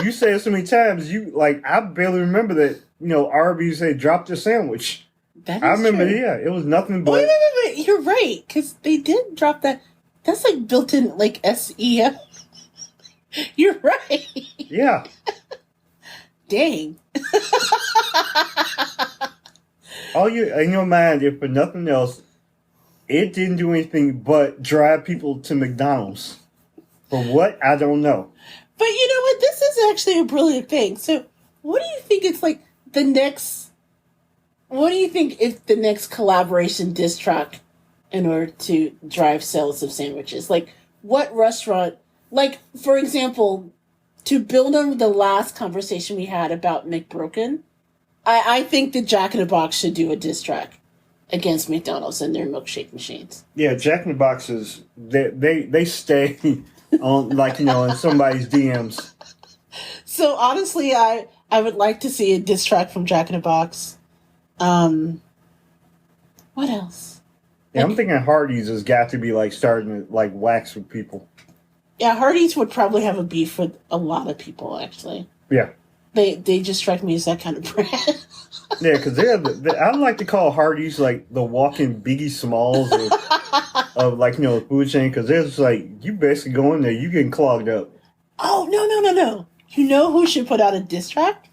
you say it so many times, I barely remember that, Arby's had dropped a sandwich. That is I remember, true. yeah, it was nothing Oh, but. wait. You're right, because they did drop that. That's like built in, like, SEO. You're right. Yeah. Dang. All you in your mind, if for nothing else, it didn't do anything but drive people to McDonald's. For what? I don't know. But you know what? This is actually a brilliant thing. So, what do you think it's like the next... What do you think if the next collaboration diss track in order to drive sales of sandwiches? Like, what restaurant... Like, for example, to build on the last conversation we had about McBroken, I think that Jack in the Box should do a diss track against McDonald's and their milkshake machines. Yeah, Jack in the Boxes, they stay on, like, you know, in somebody's DMs. So honestly, I would like to see a diss track from Jack in the Box. What else? Yeah, I'm thinking Hardee's has got to be, like, starting to, like, wax with people. Yeah, Hardee's would probably have a beef with a lot of people, actually. Yeah. They just strike me as that kind of brand. Yeah, because I like to call Hardee's, like, the walking Biggie Smalls of like, you know, the food chain, because there's, like, you basically go in there, you getting clogged up. Oh, no. You know who should put out a diss track?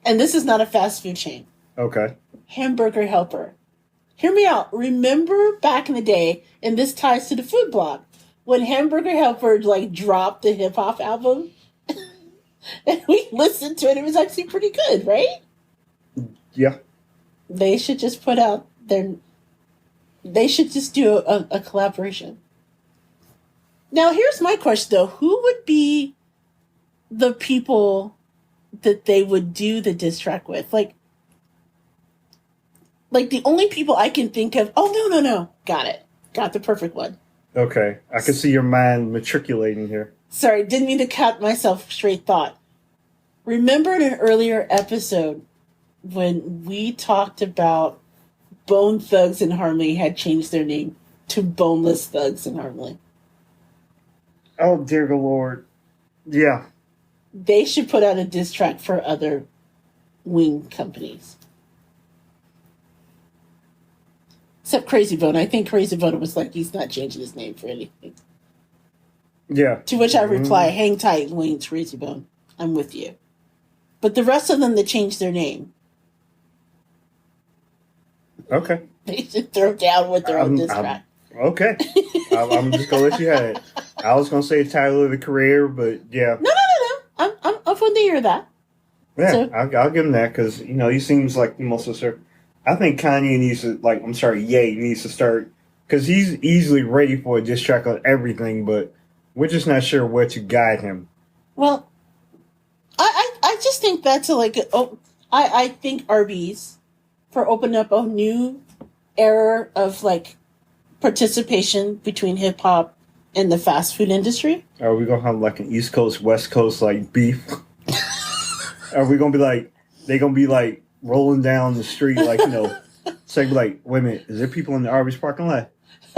And this is not a fast food chain. Okay. Hamburger Helper. Hear me out. Remember back in the day, and this ties to the food blog, when Hamburger Helper, like, dropped the hip-hop album? And we listened to it. It was actually pretty good, right? Yeah. They should just put out their... They should just do a collaboration. Now, here's my question, though. Who would be the people that they would do the diss track with? Like the only people I can think of... Oh, no. Got it. Got the perfect one. Okay. I can see your mind matriculating here. Sorry, didn't mean to cut myself straight thought. Remember in an earlier episode when we talked about Bone Thugs and Harmony had changed their name to Boneless Thugs and Harmony? Oh, dear Lord. Yeah. They should put out a diss track for other wing companies. Except Crazy Bone. I think Crazy Bone was like, he's not changing his name for anything. Yeah. To which I reply, hang tight, Wayne's Crazy Bone. I'm with you. But the rest of them that changed their name, Okay. they should throw down with their own diss track. Okay. I'm just going to let you have it. I was going to say Tyler the Creator, but yeah. No. I'm fun to hear that. Yeah, So, I'll give him that because, you know, he seems like the most assertive. I think Kanye needs to, Ye needs to start, because he's easily ready for a diss track on everything, but we're just not sure where to guide him. well, I just think that's I think Arby's for opening up a new era of like participation between hip hop and the fast food industry. Are we going to have like an East Coast, West Coast like beef? Are we going to be like, they going to be like rolling down the street like, you know, say like, wait a minute, is there people in the Arby's parking lot?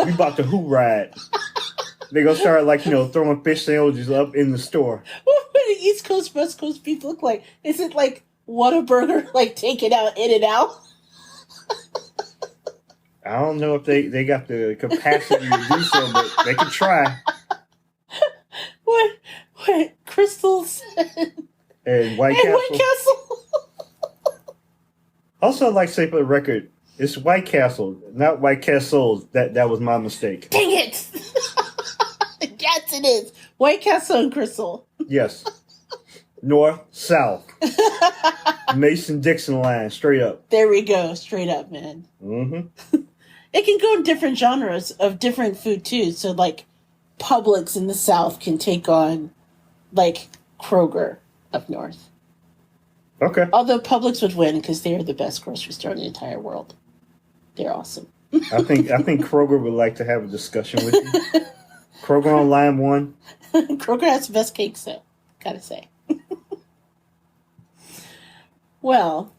We about to who ride. They going to start like, you know, throwing fish sandwiches up in the store. What do the East Coast, West Coast beef look like? Is it like Whataburger, like take it out, in and out? I don't know if they got the capacity to do so, but they could try. What Crystals And White and Castle. White Castle? Also, I'd like to say for the record, it's White Castle, not White Castles. That was my mistake. Dang it! Yes, it is. White Castle and Crystal. Yes. North, south. Mason-Dixon line, straight up. There we go. Straight up, man. Mm-hmm. It can go in different genres of different food, too. So, like, Publix in the South can take on, like, Kroger up north. Okay. Although Publix would win because they are the best grocery store in the entire world. They're awesome. I think Kroger would like to have a discussion with you. Kroger on line 1. Kroger has the best cakes, though. Gotta say. Well,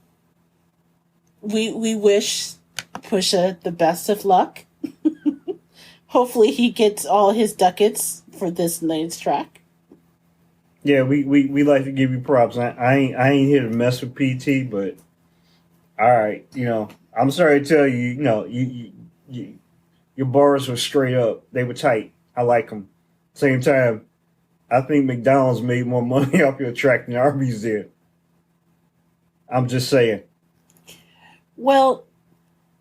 we wish Pusha the best of luck. Hopefully he gets all his ducats for this night's track. Yeah, we like to give you props. I ain't here to mess with PT, but all right, you know, I'm sorry to tell you, your bars were straight up. They were tight. I like them. Same time, I think McDonald's made more money off your track than Arby's did. I'm just saying. Well,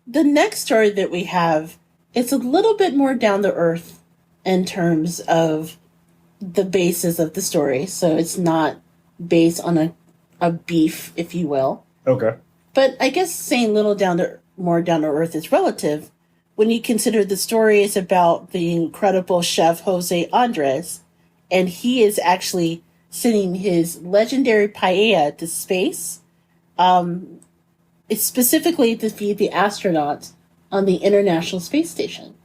the next story that we have, it's a little bit more down to earth in terms of the basis of the story. So it's not based on a beef, if you will. Okay. But I guess saying more down to earth is relative when you consider the story is about the incredible chef Jose Andres, and he is actually sending his legendary paella to space. It's specifically to feed the astronauts on the International Space Station.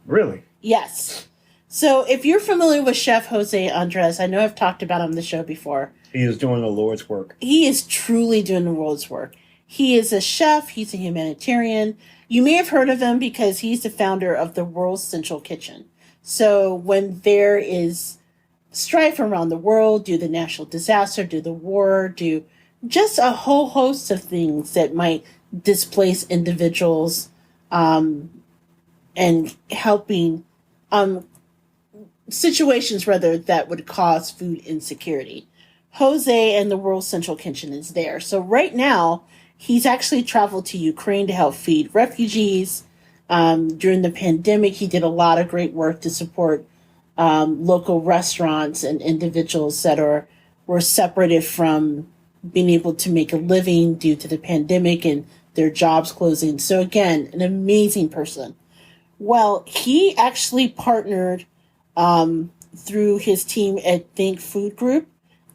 Really? Yes. So if you're familiar with Chef Jose Andres, I know I've talked about him on the show before. He is doing the Lord's work. He is truly doing the Lord's work. He is a chef. He's a humanitarian. You may have heard of him because he's the founder of the World's Central Kitchen. So when there is strife around the world due to the national disaster, due to the war, due just a whole host of things that might displace individuals and helping situations, rather, that would cause food insecurity. Jose and the World Central Kitchen is there. So right now, he's actually traveled to Ukraine to help feed refugees. During the pandemic, he did a lot of great work to support local restaurants and individuals that were separated from being able to make a living due to the pandemic and their jobs closing. So again, an amazing person. Well, he actually partnered through his team at Think Food Group,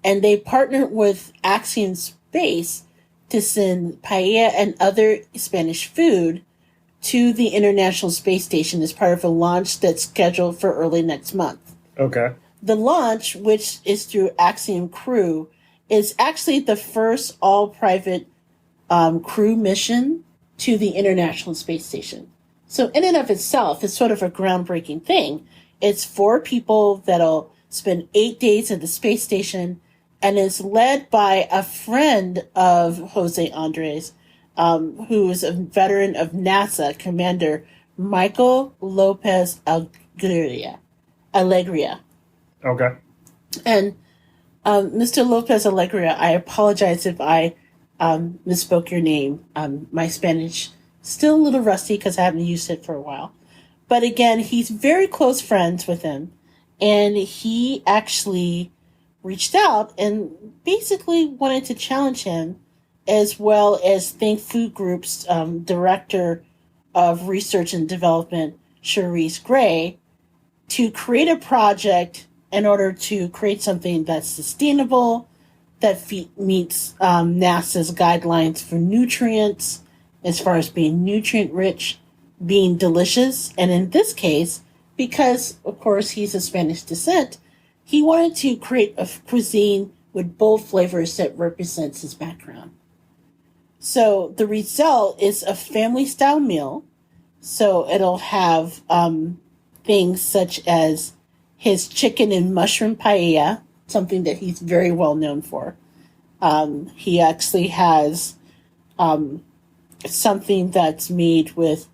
and they partnered with Axiom Space to send paella and other Spanish food to the International Space Station as part of a launch that's scheduled for early next month. Okay. The launch, which is through Axiom Crew, is actually the first all-private crew mission to the International Space Station. So in and of itself, it's sort of a groundbreaking thing. It's 4 people that'll spend 8 days at the space station, and is led by a friend of Jose Andres, who is a veteran of NASA, Commander Michael Lopez Alegria. Okay. And Mr. Lopez Alegria, I apologize if I misspoke your name. My Spanish still a little rusty because I haven't used it for a while. But again, he's very close friends with him. And he actually reached out and basically wanted to challenge him, as well as Think Food Group's Director of Research and Development, Cherise Gray, to create a project in order to create something that's sustainable, that meets NASA's guidelines for nutrients, as far as being nutrient-rich, being delicious, and in this case, because, of course, he's of Spanish descent, he wanted to create a cuisine with bold flavors that represents his background. So the result is a family-style meal. So it'll have things such as his chicken and mushroom paella, something that he's very well known for. He actually has something that's made with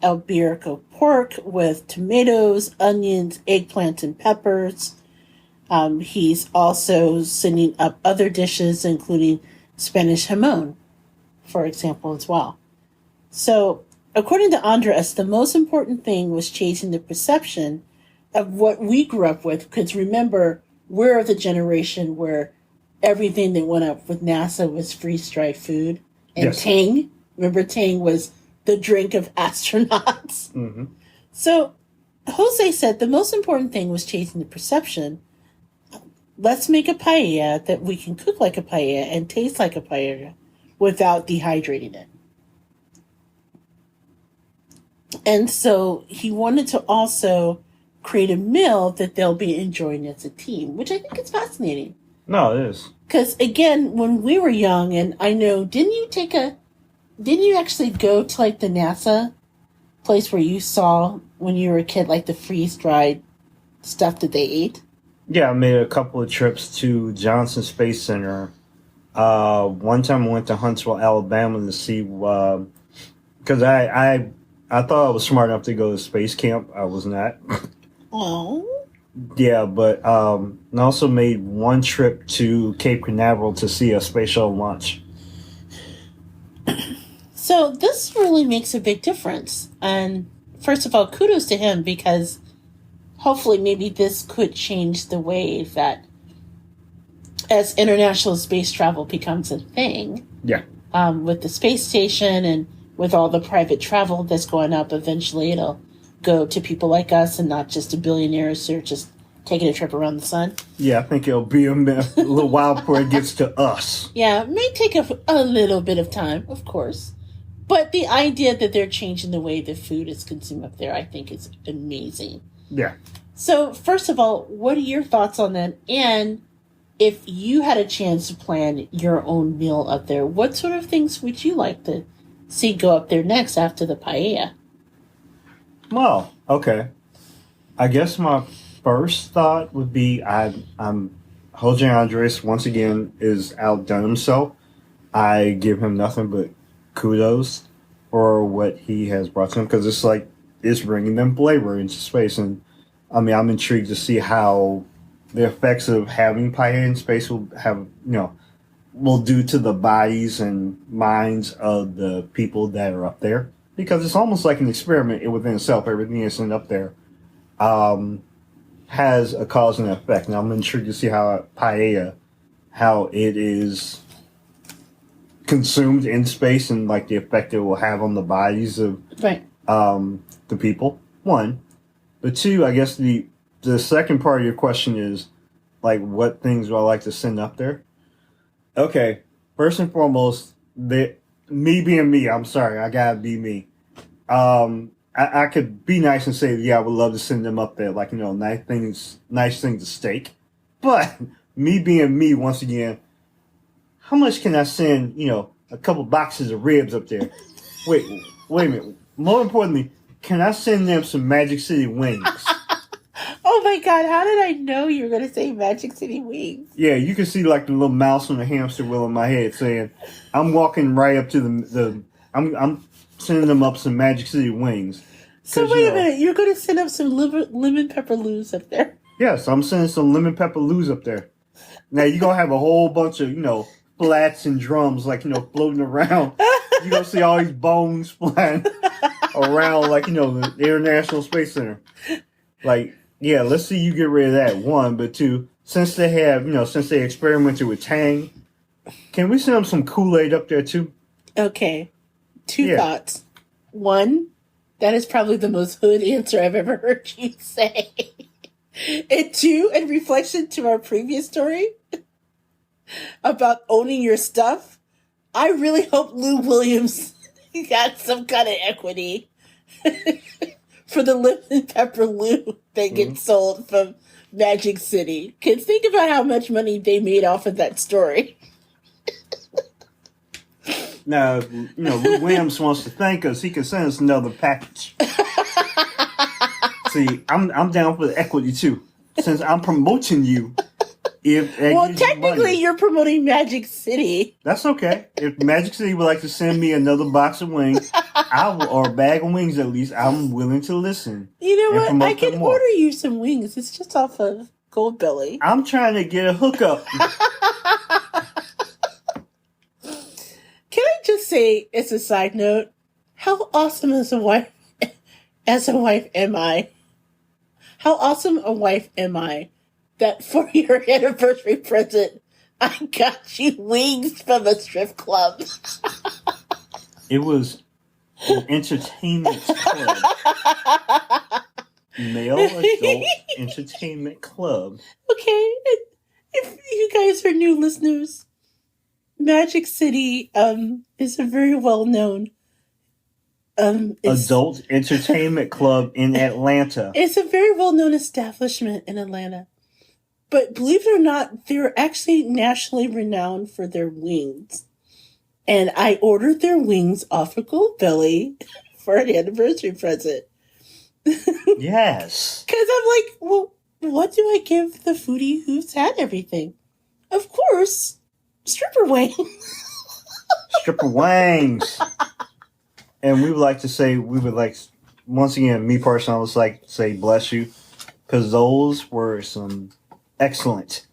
Iberico pork with tomatoes, onions, eggplants, and peppers. He's also sending up other dishes, including Spanish jamon, for example, as well. So, according to Andres, the most important thing was changing the perception of what we grew up with. Because remember, we're of the generation where everything that went up with NASA was freeze-dried food. And yes. Tang, remember Tang was the drink of astronauts. Mm-hmm. So Jose said the most important thing was changing the perception. Let's make a paella that we can cook like a paella and taste like a paella without dehydrating it. And so he wanted to also create a meal that they'll be enjoying as a team, which I think is fascinating. No, it is. Because again, when we were young, and I know, didn't you actually go to like the NASA place where you saw when you were a kid, like the freeze-dried stuff that they ate? Yeah, I made a couple of trips to Johnson Space Center One time I went to Huntsville, Alabama to see, because I thought I was smart enough to go to space camp. I was not. Oh. Yeah, but I also made one trip to Cape Canaveral to see a space shuttle launch. So this really makes a big difference. And first of all, kudos to him because hopefully maybe this could change the way that as international space travel becomes a thing. Yeah. With the space station and with all the private travel that's going up, eventually it'll go to people like us and not just to billionaires who are just taking a trip around the sun. Yeah, I think it'll be a little while before it gets to us. Yeah, it may take a little bit of time, of course. But the idea that they're changing the way the food is consumed up there, I think is amazing. Yeah. So, first of all, what are your thoughts on that? And if you had a chance to plan your own meal up there, what sort of things would you like to see go up there next after the paella? Well, okay. I guess my first thought would be I'm Jose Andres once again is outdone himself. I give him nothing but kudos for what he has brought to him because it's like it's bringing them flavor into space, and I mean I'm intrigued to see how the effects of having paella in space will do to the bodies and minds of the people that are up there because it's almost like an experiment within itself. Everything that's up there has a cause and effect. And I'm intrigued to see how it is consumed in space and like the effect it will have on the bodies of Right. The people. One, but two, I guess the second part of your question is like what things do I like to send up there? Okay, first and foremost, me being me. I'm sorry, I gotta be me. I could be nice and say, yeah, I would love to send them up there, like, nice things to steak. But me being me, once again, how much can I send, a couple boxes of ribs up there? Wait a minute. More importantly, can I send them some Magic City wings? Oh my God, how did I know you were going to say Magic City Wings? Yeah, you can see like the little mouse on the hamster wheel in my head saying, I'm walking right up to I'm sending them up some Magic City wings. So wait a minute, you're going to send up some lemon pepper loos up there? Yes, I'm sending some lemon pepper loos up there. Now you're going to have a whole bunch of, flats and drums like, floating around. You're going to see all these bones flying around like, the International Space Center. Like, yeah, let's see you get rid of that, one. But two, since they experimented with Tang, can we send them some Kool-Aid up there too? Okay. Two thoughts. One, that is probably the most hood answer I've ever heard you say. And two, in reflection to our previous story about owning your stuff, I really hope Lou Williams got some kind of equity for the lemon pepper Lou that gets sold from Magic City. Because think about how much money they made off of that story. Now, Lou Williams wants to thank us. He can send us another package. See, I'm down for the equity too. Since I'm promoting you, well, technically, you're promoting Magic City. That's okay. If Magic City would like to send me another box of wings, or a bag of wings at least, I'm willing to listen. You know what? I can order you some wings. It's just off of Gold Belly. I'm trying to get a hookup. Can I just say, as a side note, how awesome as a wife am I? How awesome a wife am I that for your anniversary present, I got you wings from a strip club? It was an entertainment club. Male adult entertainment club. Okay, if you guys are new listeners, Magic City is a very well known adult entertainment club in Atlanta. It's a very well known establishment in Atlanta. But believe it or not, they're actually nationally renowned for their wings. And I ordered their wings off of Gold Belly for an anniversary present. Yes. Because I'm like, well, what do I give the foodie who's had everything? Of course, Stripper wing. Stripper wangs. And we would like, once again, me personally, I was like, say bless you. Because those were some excellent,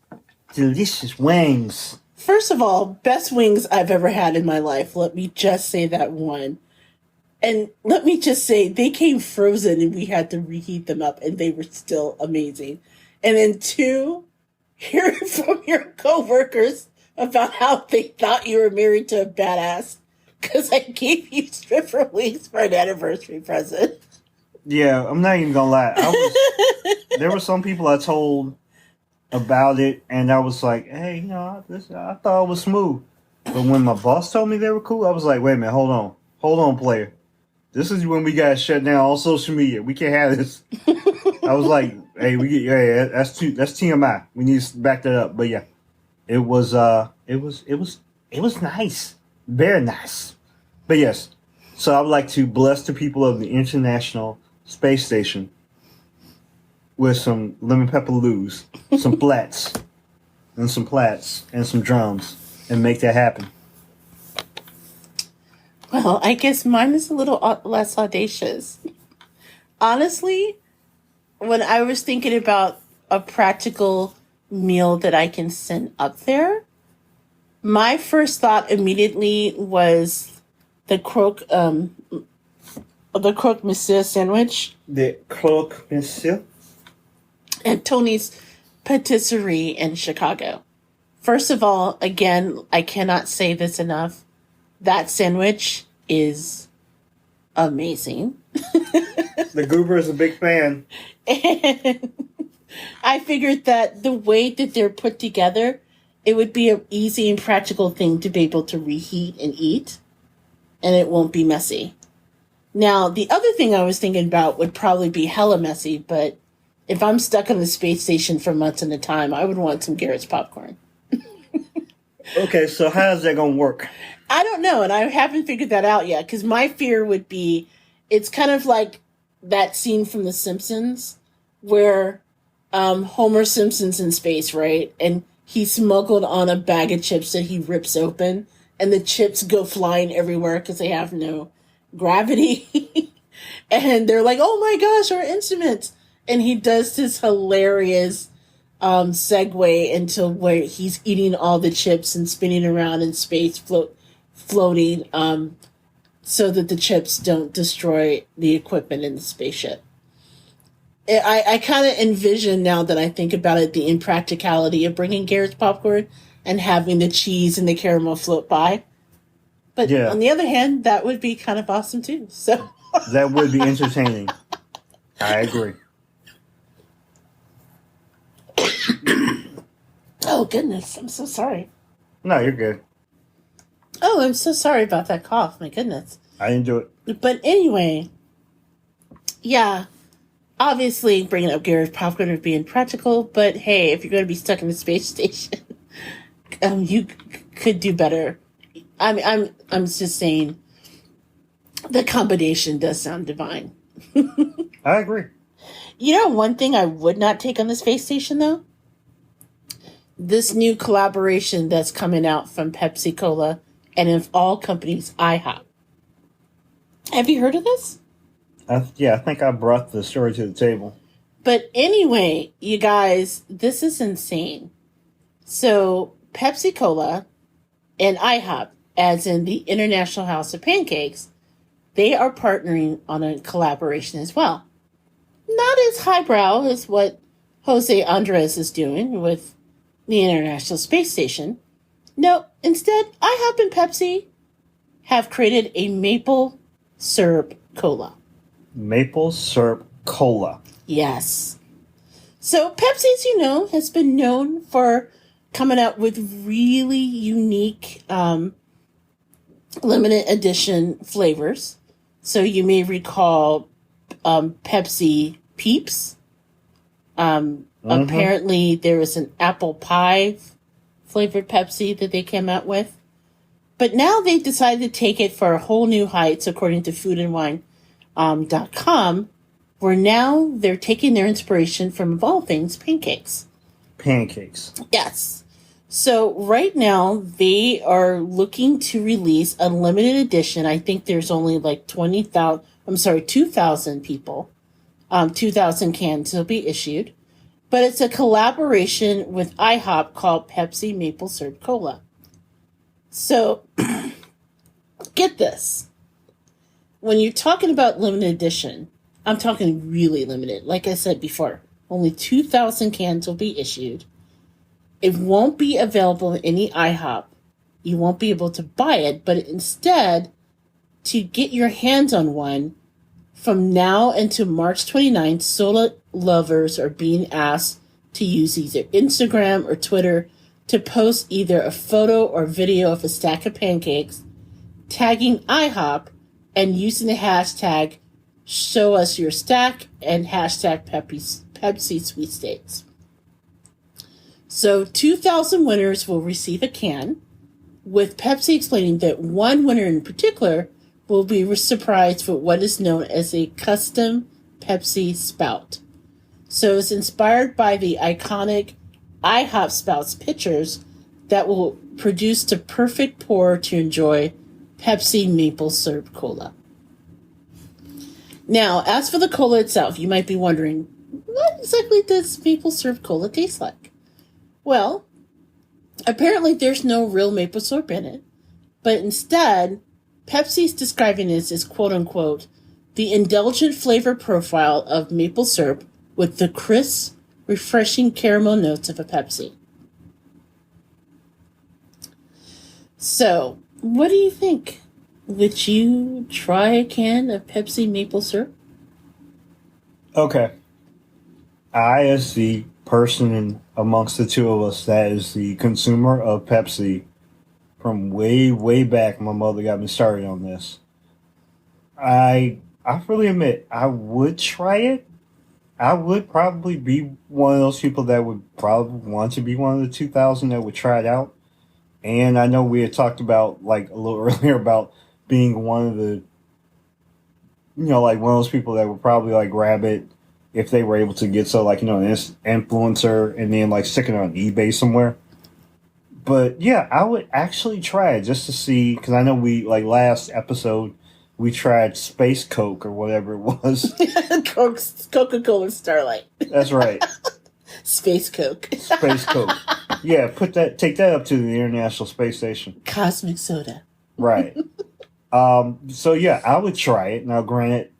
delicious wings. First of all, best wings I've ever had in my life. Let me just say that one. And let me just say, they came frozen and we had to reheat them up and they were still amazing. And then two, hearing from your coworkers about how they thought you were married to a badass because I gave you stripper wings for an anniversary present. Yeah, I'm not even gonna lie. There were some people I told about it, and I was like, hey, I thought it was smooth. But when my boss told me they were cool, I was like, wait a minute, hold on, player. This is when we got shut down all social media. We can't have this. I was like, hey, that's TMI. We need to back that up. But yeah, it was nice, very nice. But yes, so I would like to bless the people of the International Space Station with some lemon pepper loos, some flats, and some plats, and some drums, and make that happen. Well, I guess mine is a little less audacious. Honestly, when I was thinking about a practical meal that I can send up there, my first thought immediately was the croque monsieur sandwich. The croque monsieur? At Tony's Patisserie in Chicago. First of all, again, I cannot say this enough. That sandwich is amazing. The Goober is a big fan. And I figured that the way that they're put together, it would be an easy and practical thing to be able to reheat and eat, and it won't be messy. Now, the other thing I was thinking about would probably be hella messy, but if I'm stuck on the space station for months at a time, I would want some Garrett's popcorn. Okay, so how's that going to work? I don't know, and I haven't figured that out yet, because my fear would be, it's kind of like that scene from The Simpsons, where Homer Simpson's in space, right? And he smuggled on a bag of chips that he rips open, and the chips go flying everywhere because they have no gravity. And they're like, oh my gosh, our instruments. And he does this hilarious segue into where he's eating all the chips and spinning around in space, floating, so that the chips don't destroy the equipment in the spaceship. I kind of envision, now that I think about it, the impracticality of bringing Garrett's popcorn and having the cheese and the caramel float by. But yeah, on the other hand, that would be kind of awesome too. So that would be entertaining. I agree. Oh, goodness. I'm so sorry. No, you're good. Oh, I'm so sorry about that cough. My goodness. I enjoy it. But anyway, yeah, obviously bringing up Garrett's popcorn would be impractical, but hey, if you're going to be stuck in the space station, you could do better. I'm just saying the combination does sound divine. I agree. You know, one thing I would not take on the space station, though? This new collaboration that's coming out from Pepsi Cola and of all companies, IHOP. Have you heard of this? I think I brought the story to the table. But anyway, you guys, this is insane. So, Pepsi Cola and IHOP, as in the International House of Pancakes, they are partnering on a collaboration as well. Not as highbrow as what Jose Andres is doing with the International Space Station. No, instead, IHOP and Pepsi have created a maple syrup cola. Maple syrup cola. Yes. So Pepsi, as you know, has been known for coming out with really unique limited edition flavors. So you may recall Pepsi Peeps. Apparently there was an apple pie flavored Pepsi that they came out with. But now they've decided to take it for whole new heights, according to foodandwine.com, where now they're taking their inspiration from, of all things, pancakes. Pancakes. Yes. So right now they are looking to release a limited edition. I think there's only like 20,000, 2,000 people, 2,000 cans will be issued. But it's a collaboration with IHOP called Pepsi Maple Syrup Cola. So get this. When you're talking about limited edition, I'm talking really limited. Like I said before, only 2,000 cans will be issued. It won't be available in any IHOP. You won't be able to buy it, but instead, to get your hands on one, from now until March 29th, soda lovers are being asked to use either Instagram or Twitter to post either a photo or video of a stack of pancakes, tagging IHOP, and using the hashtag show us your stack and hashtag Pepsi sweepstakes. So 2,000 winners will receive a can, with Pepsi explaining that one winner in particular will be surprised with what is known as a custom Pepsi spout. So it's inspired by the iconic IHOP Spouts pitchers that will produce the perfect pour to enjoy Pepsi Maple Syrup Cola. Now, as for the cola itself, you might be wondering, what exactly does maple syrup cola taste like? Well, apparently there's no real maple syrup in it, but instead, Pepsi's describing this as quote-unquote, the indulgent flavor profile of maple syrup with the crisp, refreshing caramel notes of a Pepsi. So, what do you think? Would you try a can of Pepsi maple syrup? Okay. I, as the person amongst the two of us that is the consumer of Pepsi from way, way back, my mother got me started on this. I freely admit, I would try it. I would probably be one of those people that would probably want to be one of the 2,000 that would try it out. And I know we had talked about, like, a little earlier about being one of the, like one of those people that would probably, like, grab it if they were able to get an influencer and then, like, stick it on eBay somewhere. But, yeah, I would actually try it just to see, because I know we, like, last episode, we tried Space Coke or whatever it was. Coca-Cola Starlight. That's right. Space Coke. Space Coke. Yeah, take that up to the International Space Station. Cosmic soda. Right. So yeah, I would try it. Now, granted,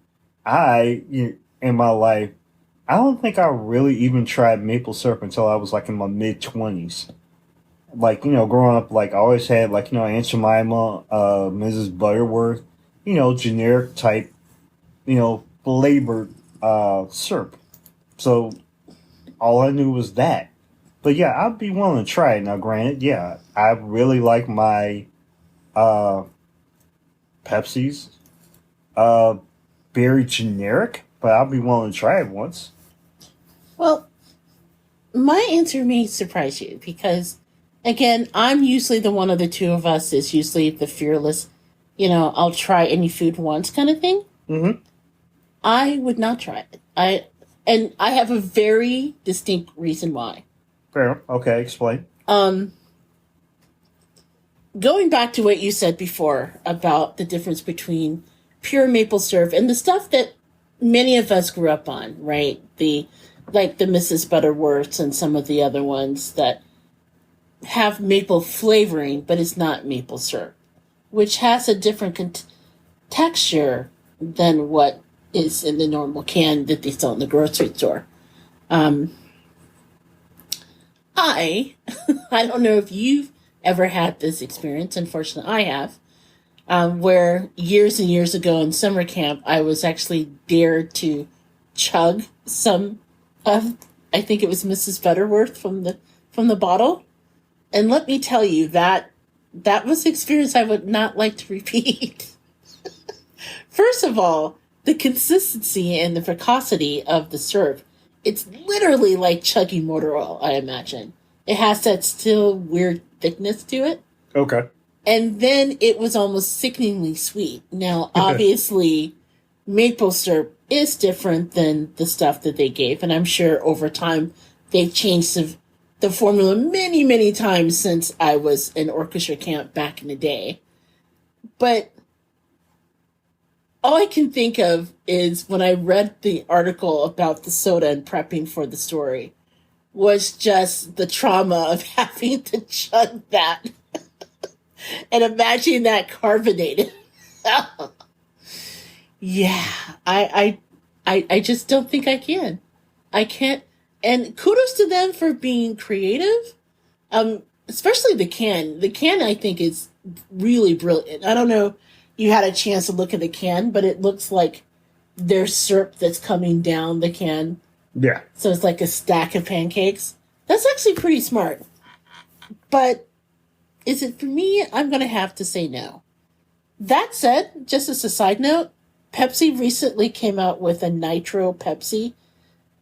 in my life, I don't think I really even tried maple syrup until I was like in my mid-20s. Like, growing up, like I always had like, Aunt Jemima, Mrs. Butterworth, generic type, flavored syrup. So all I knew was that. But yeah, I'd be willing to try it. Now, granted, yeah, I really like my Pepsis. Very generic, but I'll be willing to try it once. Well, my answer may surprise you because, again, I'm usually the one of the two of us is usually the fearless, I'll try any food once kind of thing. Mm-hmm. I would not try it. I have a very distinct reason why. Fair. Okay, explain. Going back to what you said before about the difference between pure maple syrup and the stuff that many of us grew up on, right? The Mrs. Butterworths and some of the other ones that have maple flavoring, but it's not maple syrup, which has a different texture than what is in the normal can that they sell in the grocery store. I don't know if you've ever had this experience. Unfortunately, I have. Where years and years ago in summer camp, I was actually dared to chug some of, I think it was Mrs. Butterworth from the bottle. And let me tell you, that was an experience I would not like to repeat. First of all, the consistency and the precocity of the syrup, it's literally like chugging motor oil, I imagine. It has that still weird thickness to it. Okay. And then it was almost sickeningly sweet. Now, obviously, maple syrup is different than the stuff that they gave. And I'm sure over time they've changed the formula many, many times since I was in orchestra camp back in the day. But all I can think of is when I read the article about the soda and prepping for the story was just the trauma of having to chug that and imagine that carbonated. Yeah, I just don't think I can. I can't. And kudos to them for being creative. Especially the can. The can, I think, is really brilliant. I don't know if you had a chance to look at the can, but it looks like there's syrup that's coming down the can. Yeah. So it's like a stack of pancakes. That's actually pretty smart. But is it for me? I'm going to have to say no. That said, just as a side note, Pepsi recently came out with a Nitro Pepsi,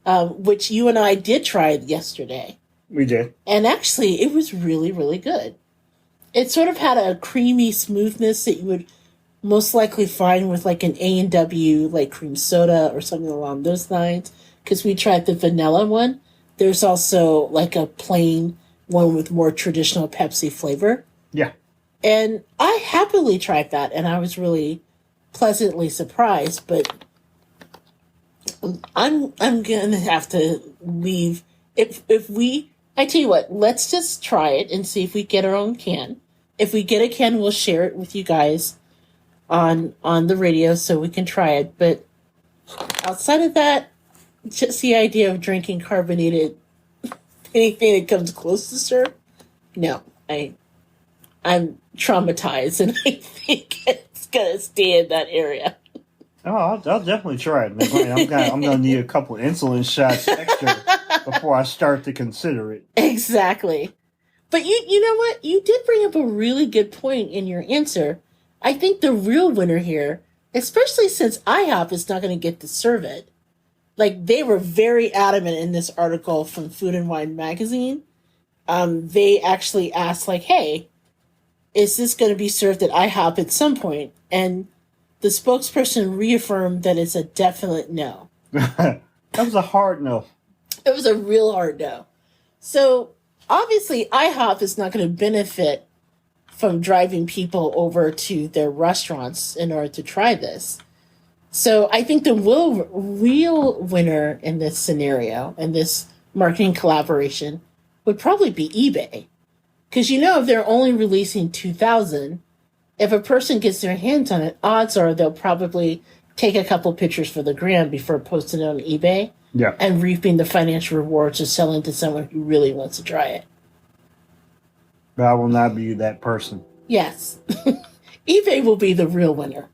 which you and I did try yesterday. We did. And actually, it was really, really good. It sort of had a creamy smoothness that you would most likely find with like an A&W, like cream soda or something along those lines. Because we tried the vanilla one. There's also like a plain one with more traditional Pepsi flavor. Yeah. And I happily tried that, and I was really pleasantly surprised. But I'm gonna have to leave. If we, I tell you what, let's just try it and see if we get our own can. If we get a can, we'll share it with you guys on the radio so we can try it. But outside of that, just the idea of drinking carbonated anything that comes close to syrup, no, I'm traumatized, and I think it's gonna stay in that area. Oh, I'll definitely try it. I'm gonna need a couple insulin shots extra before I start to consider it. Exactly. But you know what? You did bring up a really good point in your answer. I think the real winner here, especially since IHOP is not going to get to serve it, like they were very adamant in this article from Food and Wine magazine. They actually asked like, hey, is this going to be served at IHOP at some point? And the spokesperson reaffirmed that it's a definite no. That was a hard no. It was a real hard no. So obviously IHOP is not going to benefit from driving people over to their restaurants in order to try this. So I think the real winner in this scenario, in this marketing collaboration, would probably be eBay. Because if they're only releasing 2,000, if a person gets their hands on it, odds are they'll probably take a couple pictures for the gram before posting it on eBay. Yeah. And reaping the financial rewards of selling to someone who really wants to try it. But I will not be that person. Yes. eBay will be the real winner.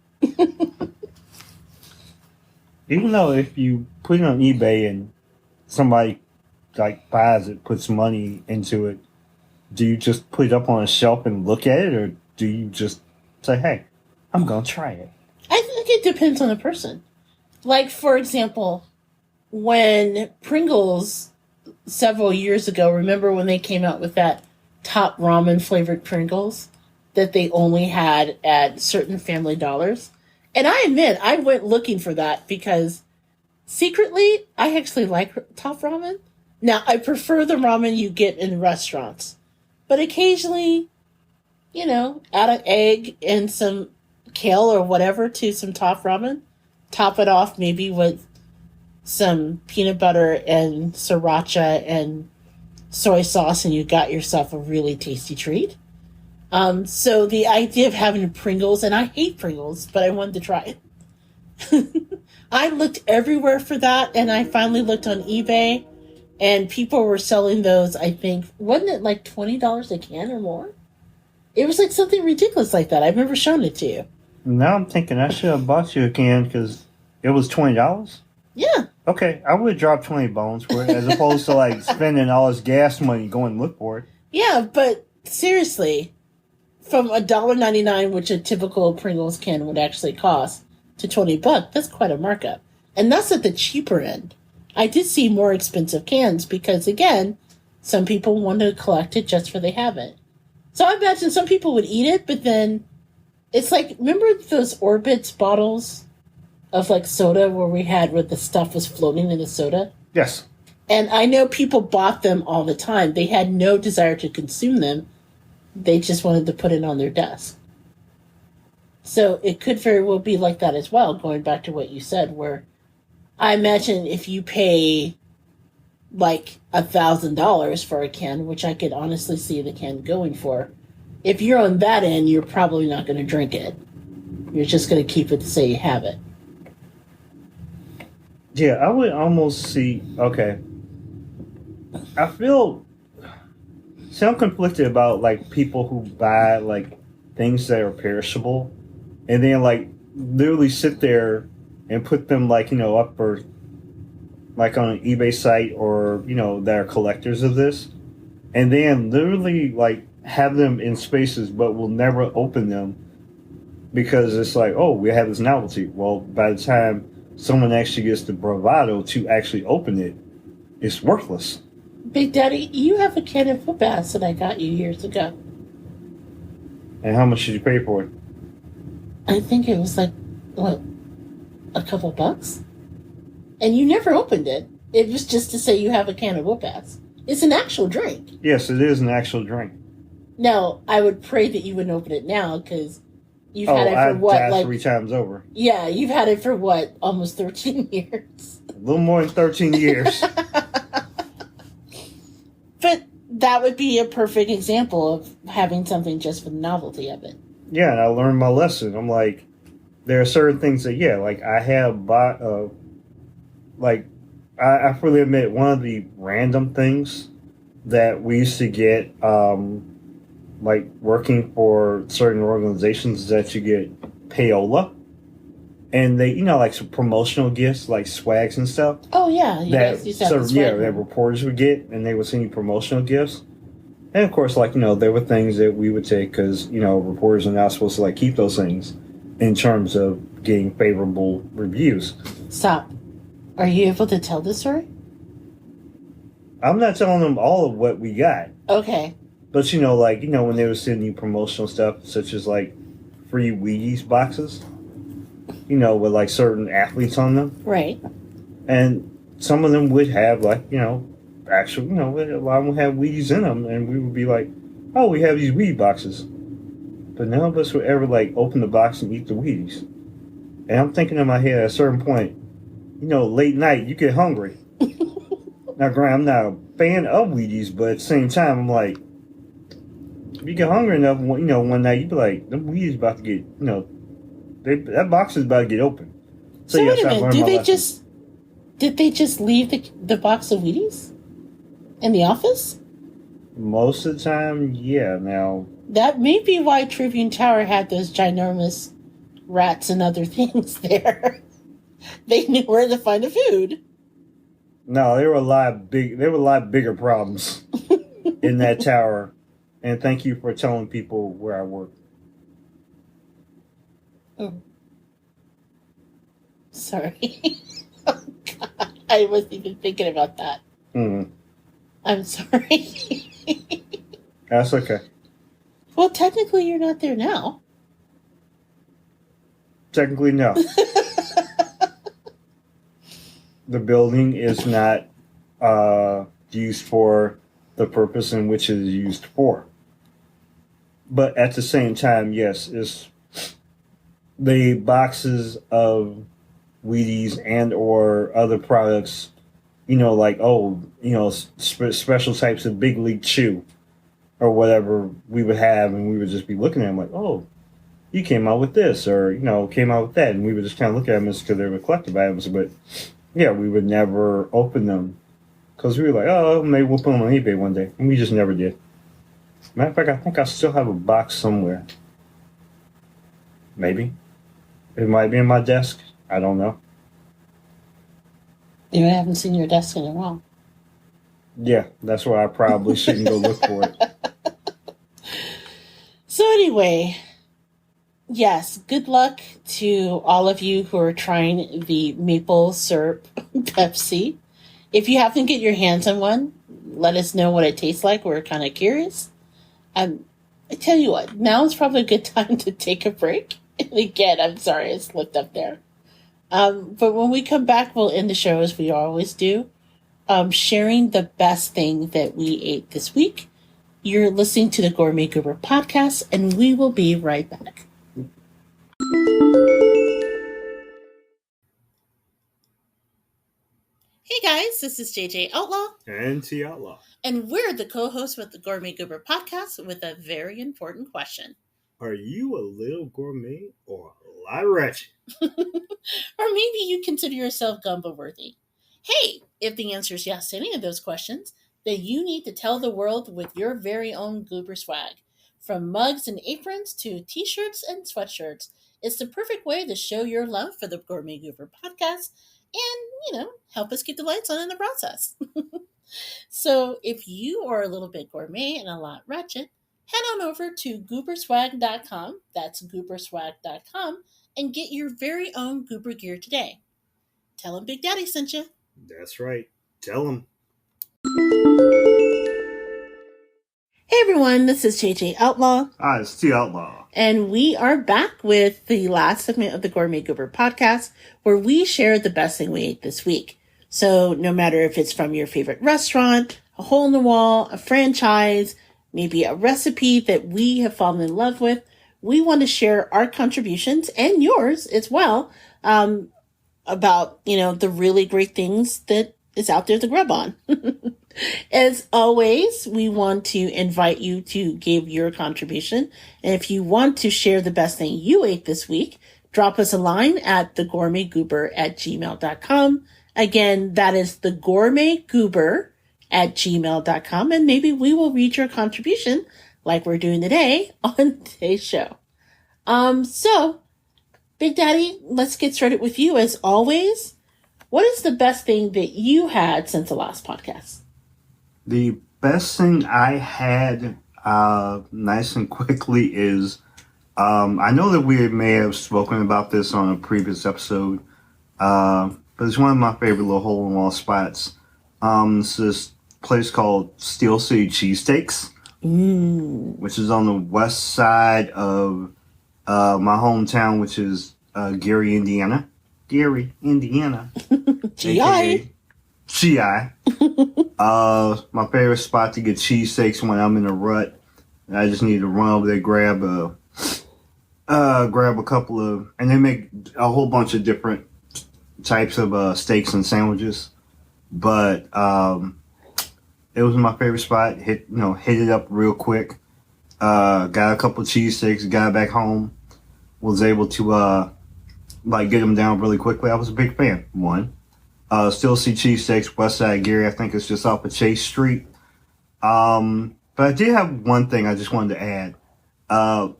Even though if you put it on eBay and somebody like buys it, puts money into it, do you just put it up on a shelf and look at it, or do you just say, hey, I'm going to try it? I think it depends on the person. Like, for example, when Pringles several years ago, remember when they came out with that top ramen flavored Pringles that they only had at certain Family Dollars? And I admit, I went looking for that because secretly, I actually like top ramen. Now, I prefer the ramen you get in restaurants. But occasionally, add an egg and some kale or whatever to some top ramen. Top it off maybe with some peanut butter and sriracha and soy sauce, and you got yourself a really tasty treat. So the idea of having Pringles, and I hate Pringles, but I wanted to try it. I looked everywhere for that, and I finally looked on eBay, and people were selling those, I think, wasn't it like $20 a can or more? It was like something ridiculous like that. I remember showing it to you. Now I'm thinking I should have bought you a can because it was $20. Yeah. Okay, I would drop 20 bones for it as opposed to like spending all this gas money going look for it. Yeah, but seriously, from $1.99, which a typical Pringles can would actually cost, to $20, that's quite a markup. And that's at the cheaper end. I did see more expensive cans because, again, some people want to collect it just for they have it. So I imagine some people would eat it, but then it's like, remember those Orbitz bottles of like soda where the stuff was floating in the soda? Yes. And I know people bought them all the time. They had no desire to consume them. They just wanted to put it on their desk. So it could very well be like that as well, going back to what you said, where I imagine if you pay like $1,000 for a can, which I could honestly see the can going for, if you're on that end, you're probably not going to drink it. You're just going to keep it to say you have it. Yeah, I would almost see. Okay, I feel. See, I'm conflicted about like people who buy like things that are perishable, and then like literally sit there and put them like up for like on an eBay site or that are collectors of this, and then literally like have them in spaces but will never open them because it's like, oh, we have this novelty. Well, by the time someone actually gets the bravado to actually open it, it's worthless. Big Daddy, you have a can of foot baths that I got you years ago. And how much did you pay for it? I think it was like, what, a couple bucks? And you never opened it. It was just to say you have a can of whoop ass. It's an actual drink. Yes, it is an actual drink. Now, I would pray that you wouldn't open it now because you've had it for what? Like 3 times over. Yeah, you've had it for what? Almost 13 years. A little more than 13 years. But that would be a perfect example of having something just for the novelty of it. Yeah, and I learned my lesson. I'm like, there are certain things that, like I have bought, I fully admit one of the random things that we used to get, like working for certain organizations is that you get payola. And they, like some promotional gifts, like swags and stuff. Oh, yeah. That reporters would get, and they would send you promotional gifts. And of course, like, there were things that we would take because, reporters are not supposed to, like, keep those things in terms of getting favorable reviews. Stop. Are you able to tell this story? I'm not telling them all of what we got. Okay. But, when they were sending you promotional stuff, such as, like, free Wheaties boxes, with, like, certain athletes on them. Right. And some of them would have, like, actual, a lot of them have Wheaties in them, and we would be like, oh, we have these Wheaties boxes. But none of us would ever, like, open the box and eat the Wheaties. And I'm thinking in my head at a certain point, late night, you get hungry. Now, granted, I'm not a fan of Wheaties, but at the same time, I'm like, if you get hungry enough, one night, you'd be like, them Wheaties about to get, that box is about to get open. So yes, wait a minute, did they just leave the box of Wheaties in the office? Most of the time, yeah. Now that may be why Tribune Tower had those ginormous rats and other things there. They knew where to find the food. No, there were a lot bigger problems in that tower. And thank you for telling people where I work. Oh. Sorry. Oh, God. I wasn't even thinking about that. Mm-hmm. I'm sorry. That's okay. Well, technically, you're not there now. Technically, no. The building is not used for the purpose in which it is used for. But at the same time, yes, it's the boxes of Wheaties and or other products, like, special types of Big League Chew or whatever we would have, and we would just be looking at them like, oh, you came out with this or, came out with that. And we would just kind of look at them because they were collectible items. But, yeah, we would never open them because we were like, oh, maybe we'll put them on eBay one day. And we just never did. Matter of fact, I think I still have a box somewhere. Maybe. It might be in my desk. I don't know. You haven't seen your desk in a while. Yeah, that's why I probably shouldn't go look for it. So anyway, yes, good luck to all of you who are trying the maple syrup Pepsi. If you happen to get your hands on one, let us know what it tastes like. We're kind of curious. I tell you what, now is probably a good time to take a break. And again, I'm sorry I slipped up there. But when we come back, we'll end the show as we always do sharing the best thing that we ate this week. You're listening to the Gourmet Goober podcast, and we will be right back. Hey guys, this is JJ Outlaw. And T Outlaw. And we're the co-hosts with the Gourmet Goober podcast with a very important question. Are you a little gourmet or a lot wretched? Or maybe you consider yourself gumbo worthy. Hey, if the answer is yes to any of those questions, then you need to tell the world with your very own Goober swag. From mugs and aprons to t-shirts and sweatshirts, it's the perfect way to show your love for the Gourmet Goober podcast and, help us keep the lights on in the process. So if you are a little bit gourmet and a lot wretched, head on over to gooberswag.com, that's gooberswag.com, and get your very own Goober gear today. Tell them Big Daddy sent you. That's right. Tell them. Hey everyone, this is JJ Outlaw. Hi, it's T Outlaw. And we are back with the last segment of the Gourmet Goober podcast, where we share the best thing we ate this week. So no matter if it's from your favorite restaurant, a hole in the wall, a franchise, maybe a recipe that we have fallen in love with, we want to share our contributions and yours as well about, the really great things that is out there to grub on. As always, we want to invite you to give your contribution. And if you want to share the best thing you ate this week, drop us a line at thegourmetgoober@gmail.com. Again, that is thegourmetgoober@gmail.com. And maybe we will read your contribution like we're doing today on today's show. So, Big Daddy, let's get started with you as always. What is the best thing that you had since the last podcast? The best thing I had, nice and quickly, is I know that we may have spoken about this on a previous episode, but it's one of my favorite little hole-in-the-wall spots. It's this place called Steel City Cheesesteaks, which is on the west side of my hometown, which is Gary, Indiana. Gary, Indiana. GI. GI. My favorite spot to get cheesesteaks when I'm in a rut. I just need to run over there, grab a couple of, and they make a whole bunch of different types of steaks and sandwiches. But it was my favorite spot. Hit it up real quick. Got a couple of cheesesteaks, got back home, was able to get them down really quickly. I was a big fan. Still see cheesesteaks, West Side Gary. I think it's just off of Chase Street. But I did have one thing I just wanted to add. I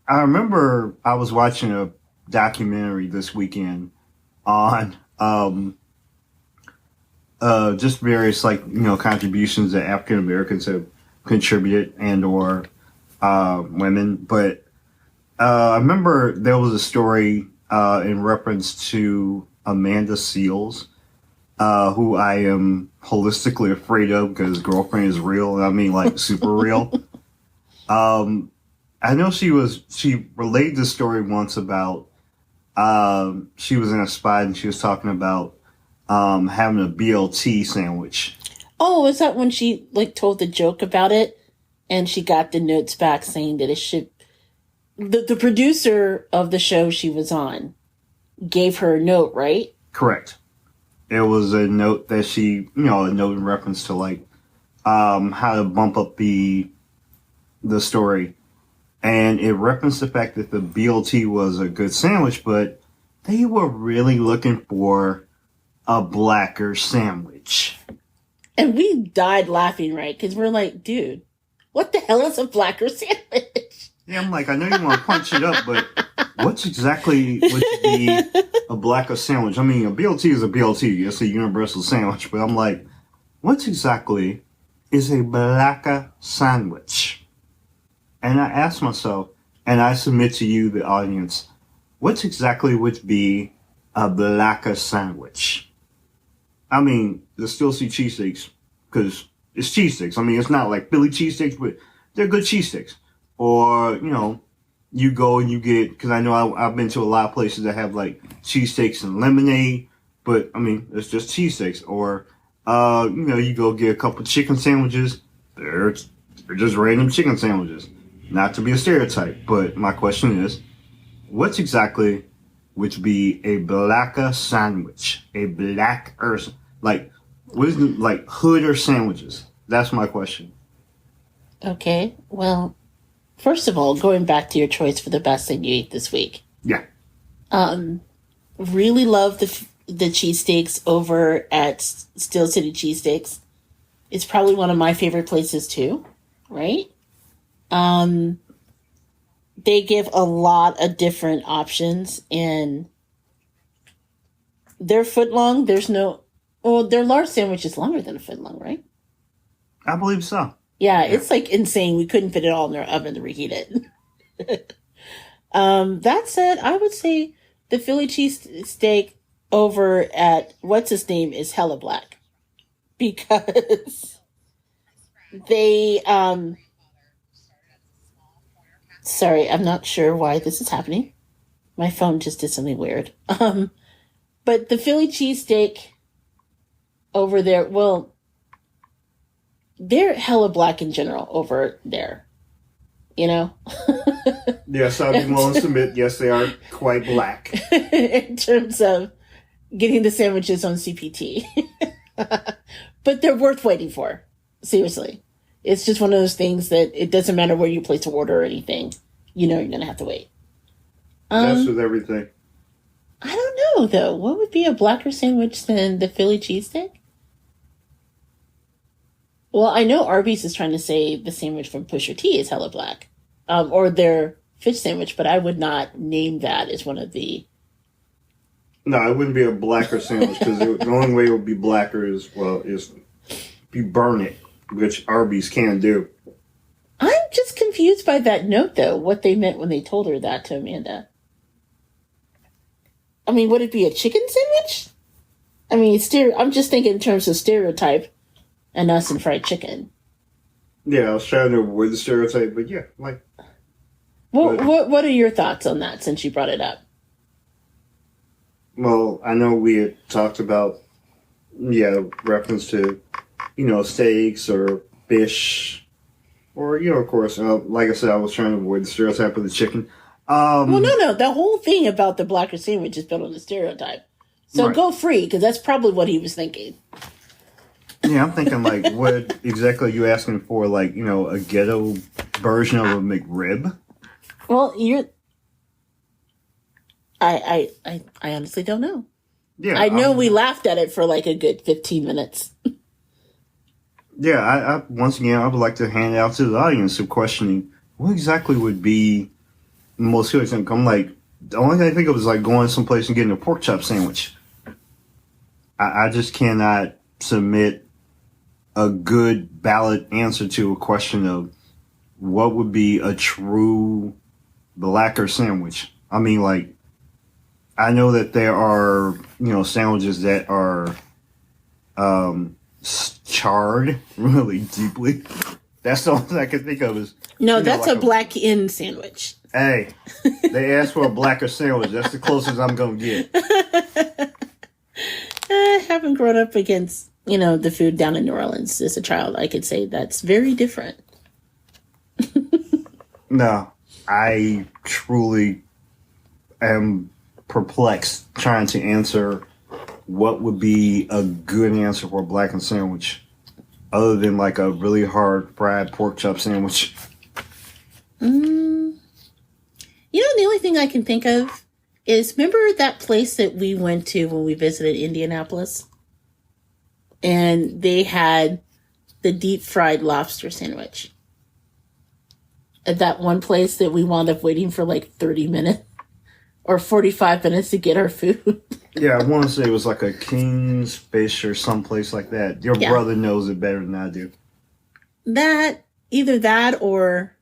remember I was watching a documentary this weekend on just various contributions that African Americans have contributed and or women. But I remember there was a story in reference to Amanda Seales, who I am holistically afraid of because girlfriend is real, and I mean super real. I know she relayed this story once about she was in a spot and she was talking about having a BLT sandwich. Oh, is that when she told the joke about it and she got the notes back saying that it should, the producer of the show she was on gave her a note, right? Correct. It was a note that she, a note in reference to how to bump up the story. And it referenced the fact that the BLT was a good sandwich, but they were really looking for a blacker sandwich. And we died laughing, right? Because we're like, dude, what the hell is a blacker sandwich? Yeah, I'm like, I know you want to punch it up, but what's exactly would be a blacker sandwich? I mean, a BLT is a BLT. It's a universal sandwich. But I'm like, what exactly is a blacker sandwich? And I asked myself, and I submit to you, the audience, what exactly would be a blacker sandwich? I mean, there's still see cheesesteaks, because it's cheesesteaks. I mean, it's not like Philly cheesesteaks, but they're good cheesesteaks. Or, you go and you get, because I know I've been to a lot of places that have cheesesteaks and lemonade, but I mean, it's just cheesesteaks. Or You go get a couple chicken sandwiches. They're just random chicken sandwiches. Not to be a stereotype, but my question is, what's exactly would be a blacker sandwich? A blacker, like, what is it, like hood or sandwiches? That's my question. Okay, well, first of all, going back to your choice for the best thing you ate this week. Yeah. Really love the cheesesteaks over at Steel City Cheesesteaks. It's probably one of my favorite places too, right? They give a lot of different options, and their foot long, their large sandwich is longer than a foot long, right? I believe so. Yeah, it's like insane. We couldn't fit it all in their oven to reheat it. That said, I would say the Philly cheesesteak over at what's his name is hella black, because they sorry, I'm not sure why this is happening. My phone just did something weird. But the Philly cheesesteak over there, well, they're hella black in general over there. You know? Yes, I'll be willing to admit, yes, they are quite black. In terms of getting the sandwiches on CPT. But they're worth waiting for. Seriously. It's just one of those things that it doesn't matter where you place an order or anything. You know you're going to have to wait. That's with everything. I don't know, though. What would be a blacker sandwich than the Philly cheesesteak? Well, I know Arby's is trying to say the sandwich from Pusha T is hella black. Or their fish sandwich, but I would not name that as one of the... No, it wouldn't be a blacker sandwich, because the only way it would be blacker is you burn it, which Arby's can do. I'm just confused by that note, though, what they meant when they told her that to Amanda. I mean, would it be a chicken sandwich? I mean, I'm just thinking in terms of stereotype and us and fried chicken. Yeah, I was trying to avoid the stereotype, but yeah, like... What are your thoughts on that, since you brought it up? Well, I know we had talked about, reference to, steaks or fish, or, of course, like I said, I was trying to avoid the stereotype of the chicken. Well, no. The whole thing about the blacker sandwich is built on the stereotype. So right. Go free, because that's probably what he was thinking. Yeah, I'm thinking, like, what exactly are you asking for? Like, a ghetto version of a McRib? Well, I honestly don't know. Yeah, I know we laughed at it for like a good 15 minutes. Yeah, I once again, I would like to hand out to the audience of questioning what exactly would be the most serious thing. I'm like, the only thing I think of is like going someplace and getting a pork chop sandwich. I just cannot submit a good, valid answer to a question of what would be a true blacker sandwich. I mean, like, I know that there are, sandwiches that are charred really deeply. That's the only thing I can think of is... No, that's like a black in sandwich. Hey, they asked for a blacker sandwich. That's the closest I'm going to get. Having grown up against, the food down in New Orleans as a child, I could say that's very different. No, I truly am perplexed trying to answer what would be a good answer for a blackened sandwich other than like a really hard fried pork chop sandwich. The only thing I can think of is, remember that place that we went to when we visited Indianapolis? And they had the deep fried lobster sandwich. At that one place that we wound up waiting for like 30 minutes or 45 minutes to get our food. Yeah, I want to say it was like a King's Fish or someplace like that. Your brother knows it better than I do. Either that or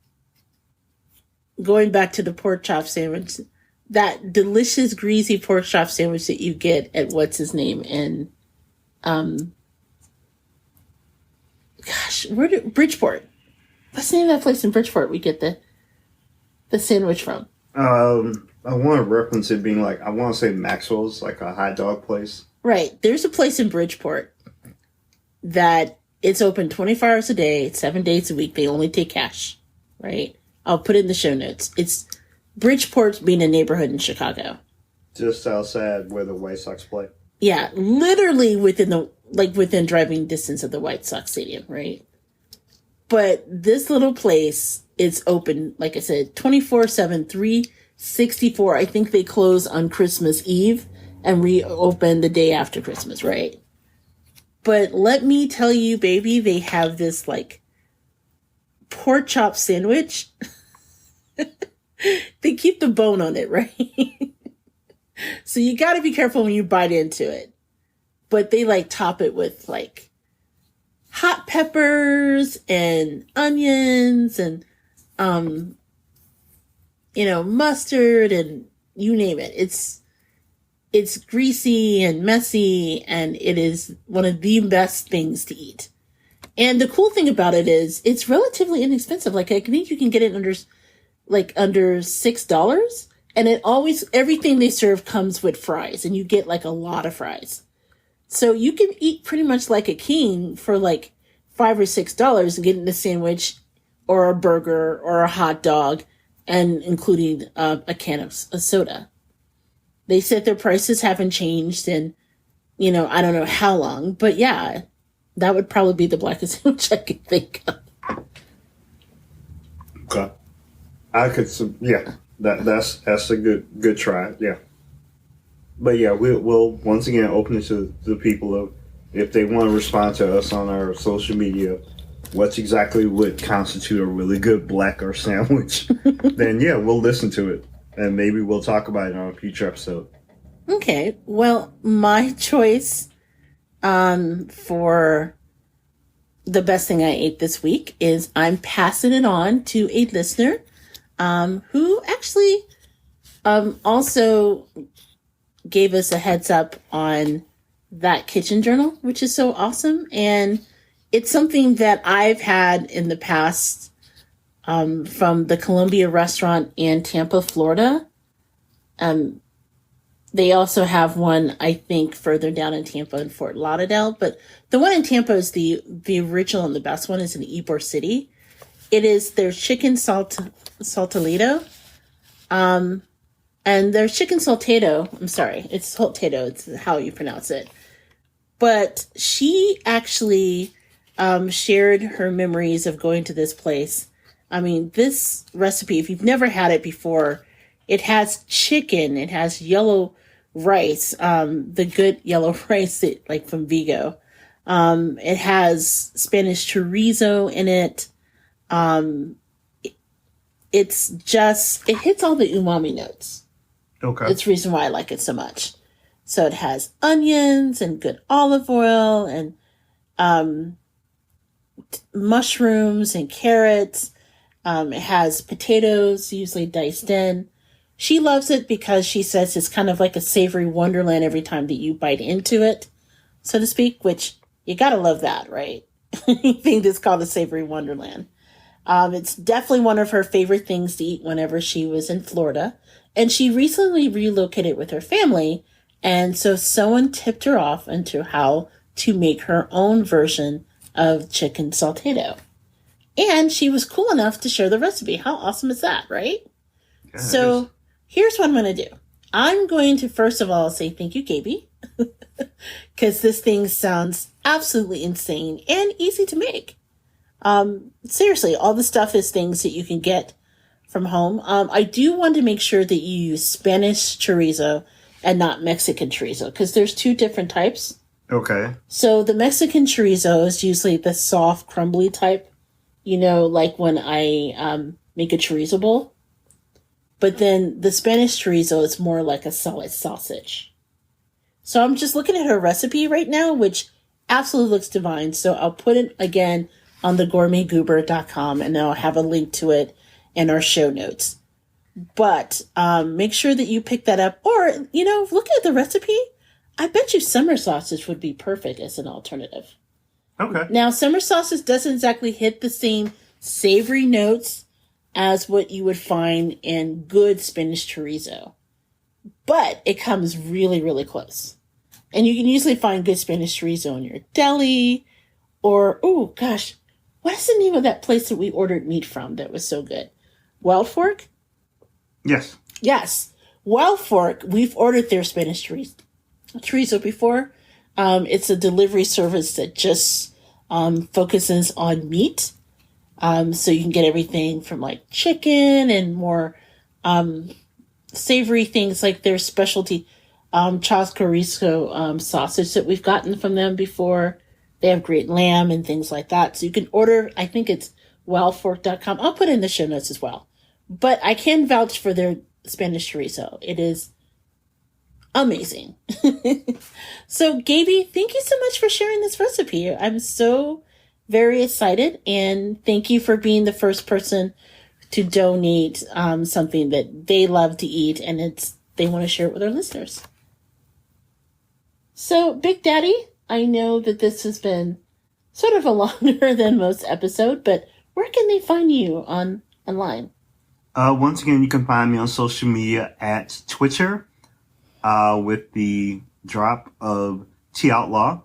going back to the pork chop sandwich, that delicious greasy pork chop sandwich that you get at what's his name in, Bridgeport. What's the name of that place in Bridgeport we get the sandwich from? I want to reference it being like, I want to say Maxwell's, like a hot dog place. Right. There's a place in Bridgeport that it's open 24 hours a day, 7 days a week. They only take cash, right? I'll put it in the show notes. It's Bridgeport being a neighborhood in Chicago. Just outside where the White Sox play. Yeah, literally within driving distance of the White Sox stadium, right? But this little place is open, like I said, 24/7, 364. I think they close on Christmas Eve and reopen the day after Christmas, right? But let me tell you, baby, they have this like pork chop sandwich. They keep the bone on it, right? So you got to be careful when you bite into it. But they like top it with like hot peppers and onions and mustard and you name it. It's greasy and messy, and it is one of the best things to eat. And the cool thing about it is it's relatively inexpensive. Like I think you can get it under $6. And everything they serve comes with fries, and you get like a lot of fries. So you can eat pretty much like a king for like $5 or $6 and get in a sandwich or a burger or a hot dog, and including a can of a soda. They said their prices haven't changed in, I don't know how long, but yeah, that would probably be the blackest sandwich I could think of. Okay. I could, yeah, that's a good try, yeah. But yeah, we'll once again open it to the people if they want to respond to us on our social media. What's exactly would constitute a really good black or sandwich? Then yeah, we'll listen to it, and maybe we'll talk about it on a future episode. Okay, well, my choice for the best thing I ate this week is I'm passing it on to a listener who actually also gave us a heads up on that kitchen journal, which is so awesome. And it's something that I've had in the past from the Columbia restaurant in Tampa, Florida. They also have one, I think, further down in Tampa in Fort Lauderdale. But the one in Tampa is the original and the best one is in Ybor City. It is their chicken saltolito. And their chicken saltado, I'm sorry, it's saltado, it's how you pronounce it. But she actually shared her memories of going to this place. I mean, this recipe, if you've never had it before, it has chicken, it has yellow rice, the good yellow rice like from Vigo. It has Spanish chorizo in it. It hits all the umami notes. Okay. It's the reason why I like it so much. So it has onions and good olive oil and mushrooms and carrots. It has potatoes, usually diced in. She loves it because she says it's kind of like a savory wonderland every time that you bite into it, so to speak, which you gotta love that, right? Anything that's called a savory wonderland. It's definitely one of her favorite things to eat whenever she was in Florida. And she recently relocated with her family. And so someone tipped her off into how to make her own version of chicken saltado. And she was cool enough to share the recipe. How awesome is that, right? Yeah, so here's what I'm going to do. I'm going to, first of all, say thank you, Gaby. Because this thing sounds absolutely insane and easy to make. Seriously, all the stuff is things that you can get from home. I do want to make sure that you use Spanish chorizo and not Mexican chorizo, because there's two different types. Okay. So the Mexican chorizo is usually the soft, crumbly type, like when I make a chorizo bowl. But then the Spanish chorizo is more like a solid sausage. So I'm just looking at her recipe right now, which absolutely looks divine. So I'll put it again on thegourmetgoober.com, and I'll have a link to it in our show notes. But make sure that you pick that up. Or, looking at the recipe, I bet you summer sausage would be perfect as an alternative. Okay. Now, summer sausage doesn't exactly hit the same savory notes as what you would find in good Spanish chorizo. But it comes really, really close. And you can usually find good Spanish chorizo in your deli Or, oh gosh, what is the name of that place that we ordered meat from that was so good? Wild Fork? Yes. Yes. Wild Fork, we've ordered their Spanish chorizo before. It's a delivery service that just focuses on meat. So you can get everything from like chicken and more savory things like their specialty chorizo sausage that we've gotten from them before. They have great lamb and things like that. So you can order, I think it's wildfork.com. I'll put it in the show notes as well. But I can vouch for their Spanish chorizo. It is amazing. So, Gaby, thank you so much for sharing this recipe. I'm so very excited, and thank you for being the first person to donate something that they love to eat, and they want to share it with our listeners. So, Big Daddy, I know that this has been sort of a longer than most episode, but where can they find you online? Once again, you can find me on social media at Twitter with the drop of T Outlaw,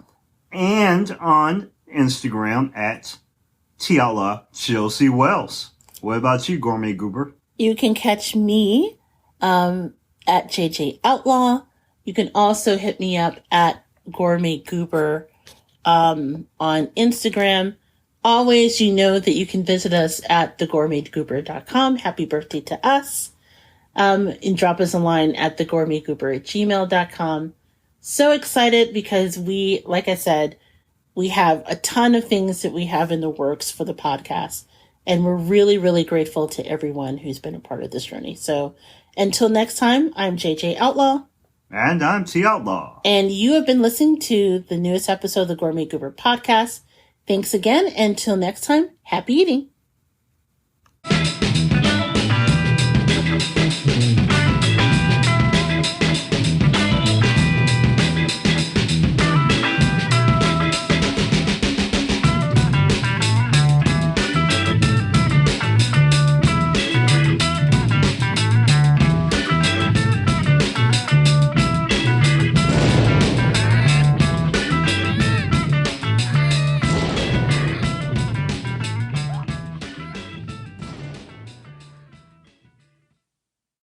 and on Instagram at T Outlaw Chelsea Wells. What about you, Gourmet Goober? You can catch me at JJ Outlaw. You can also hit me up at Gourmet Goober on Instagram. Always, you know that you can visit us at thegourmetgoober.com. Happy birthday to us. And drop us a line at thegourmetgoober@gmail.com. So excited because like I said, we have a ton of things that we have in the works for the podcast. And we're really, really grateful to everyone who's been a part of this journey. So until next time, I'm JJ Outlaw. And I'm T Outlaw. And you have been listening to the newest episode of the Gourmet Goober podcast. Thanks again. Until next time, happy eating.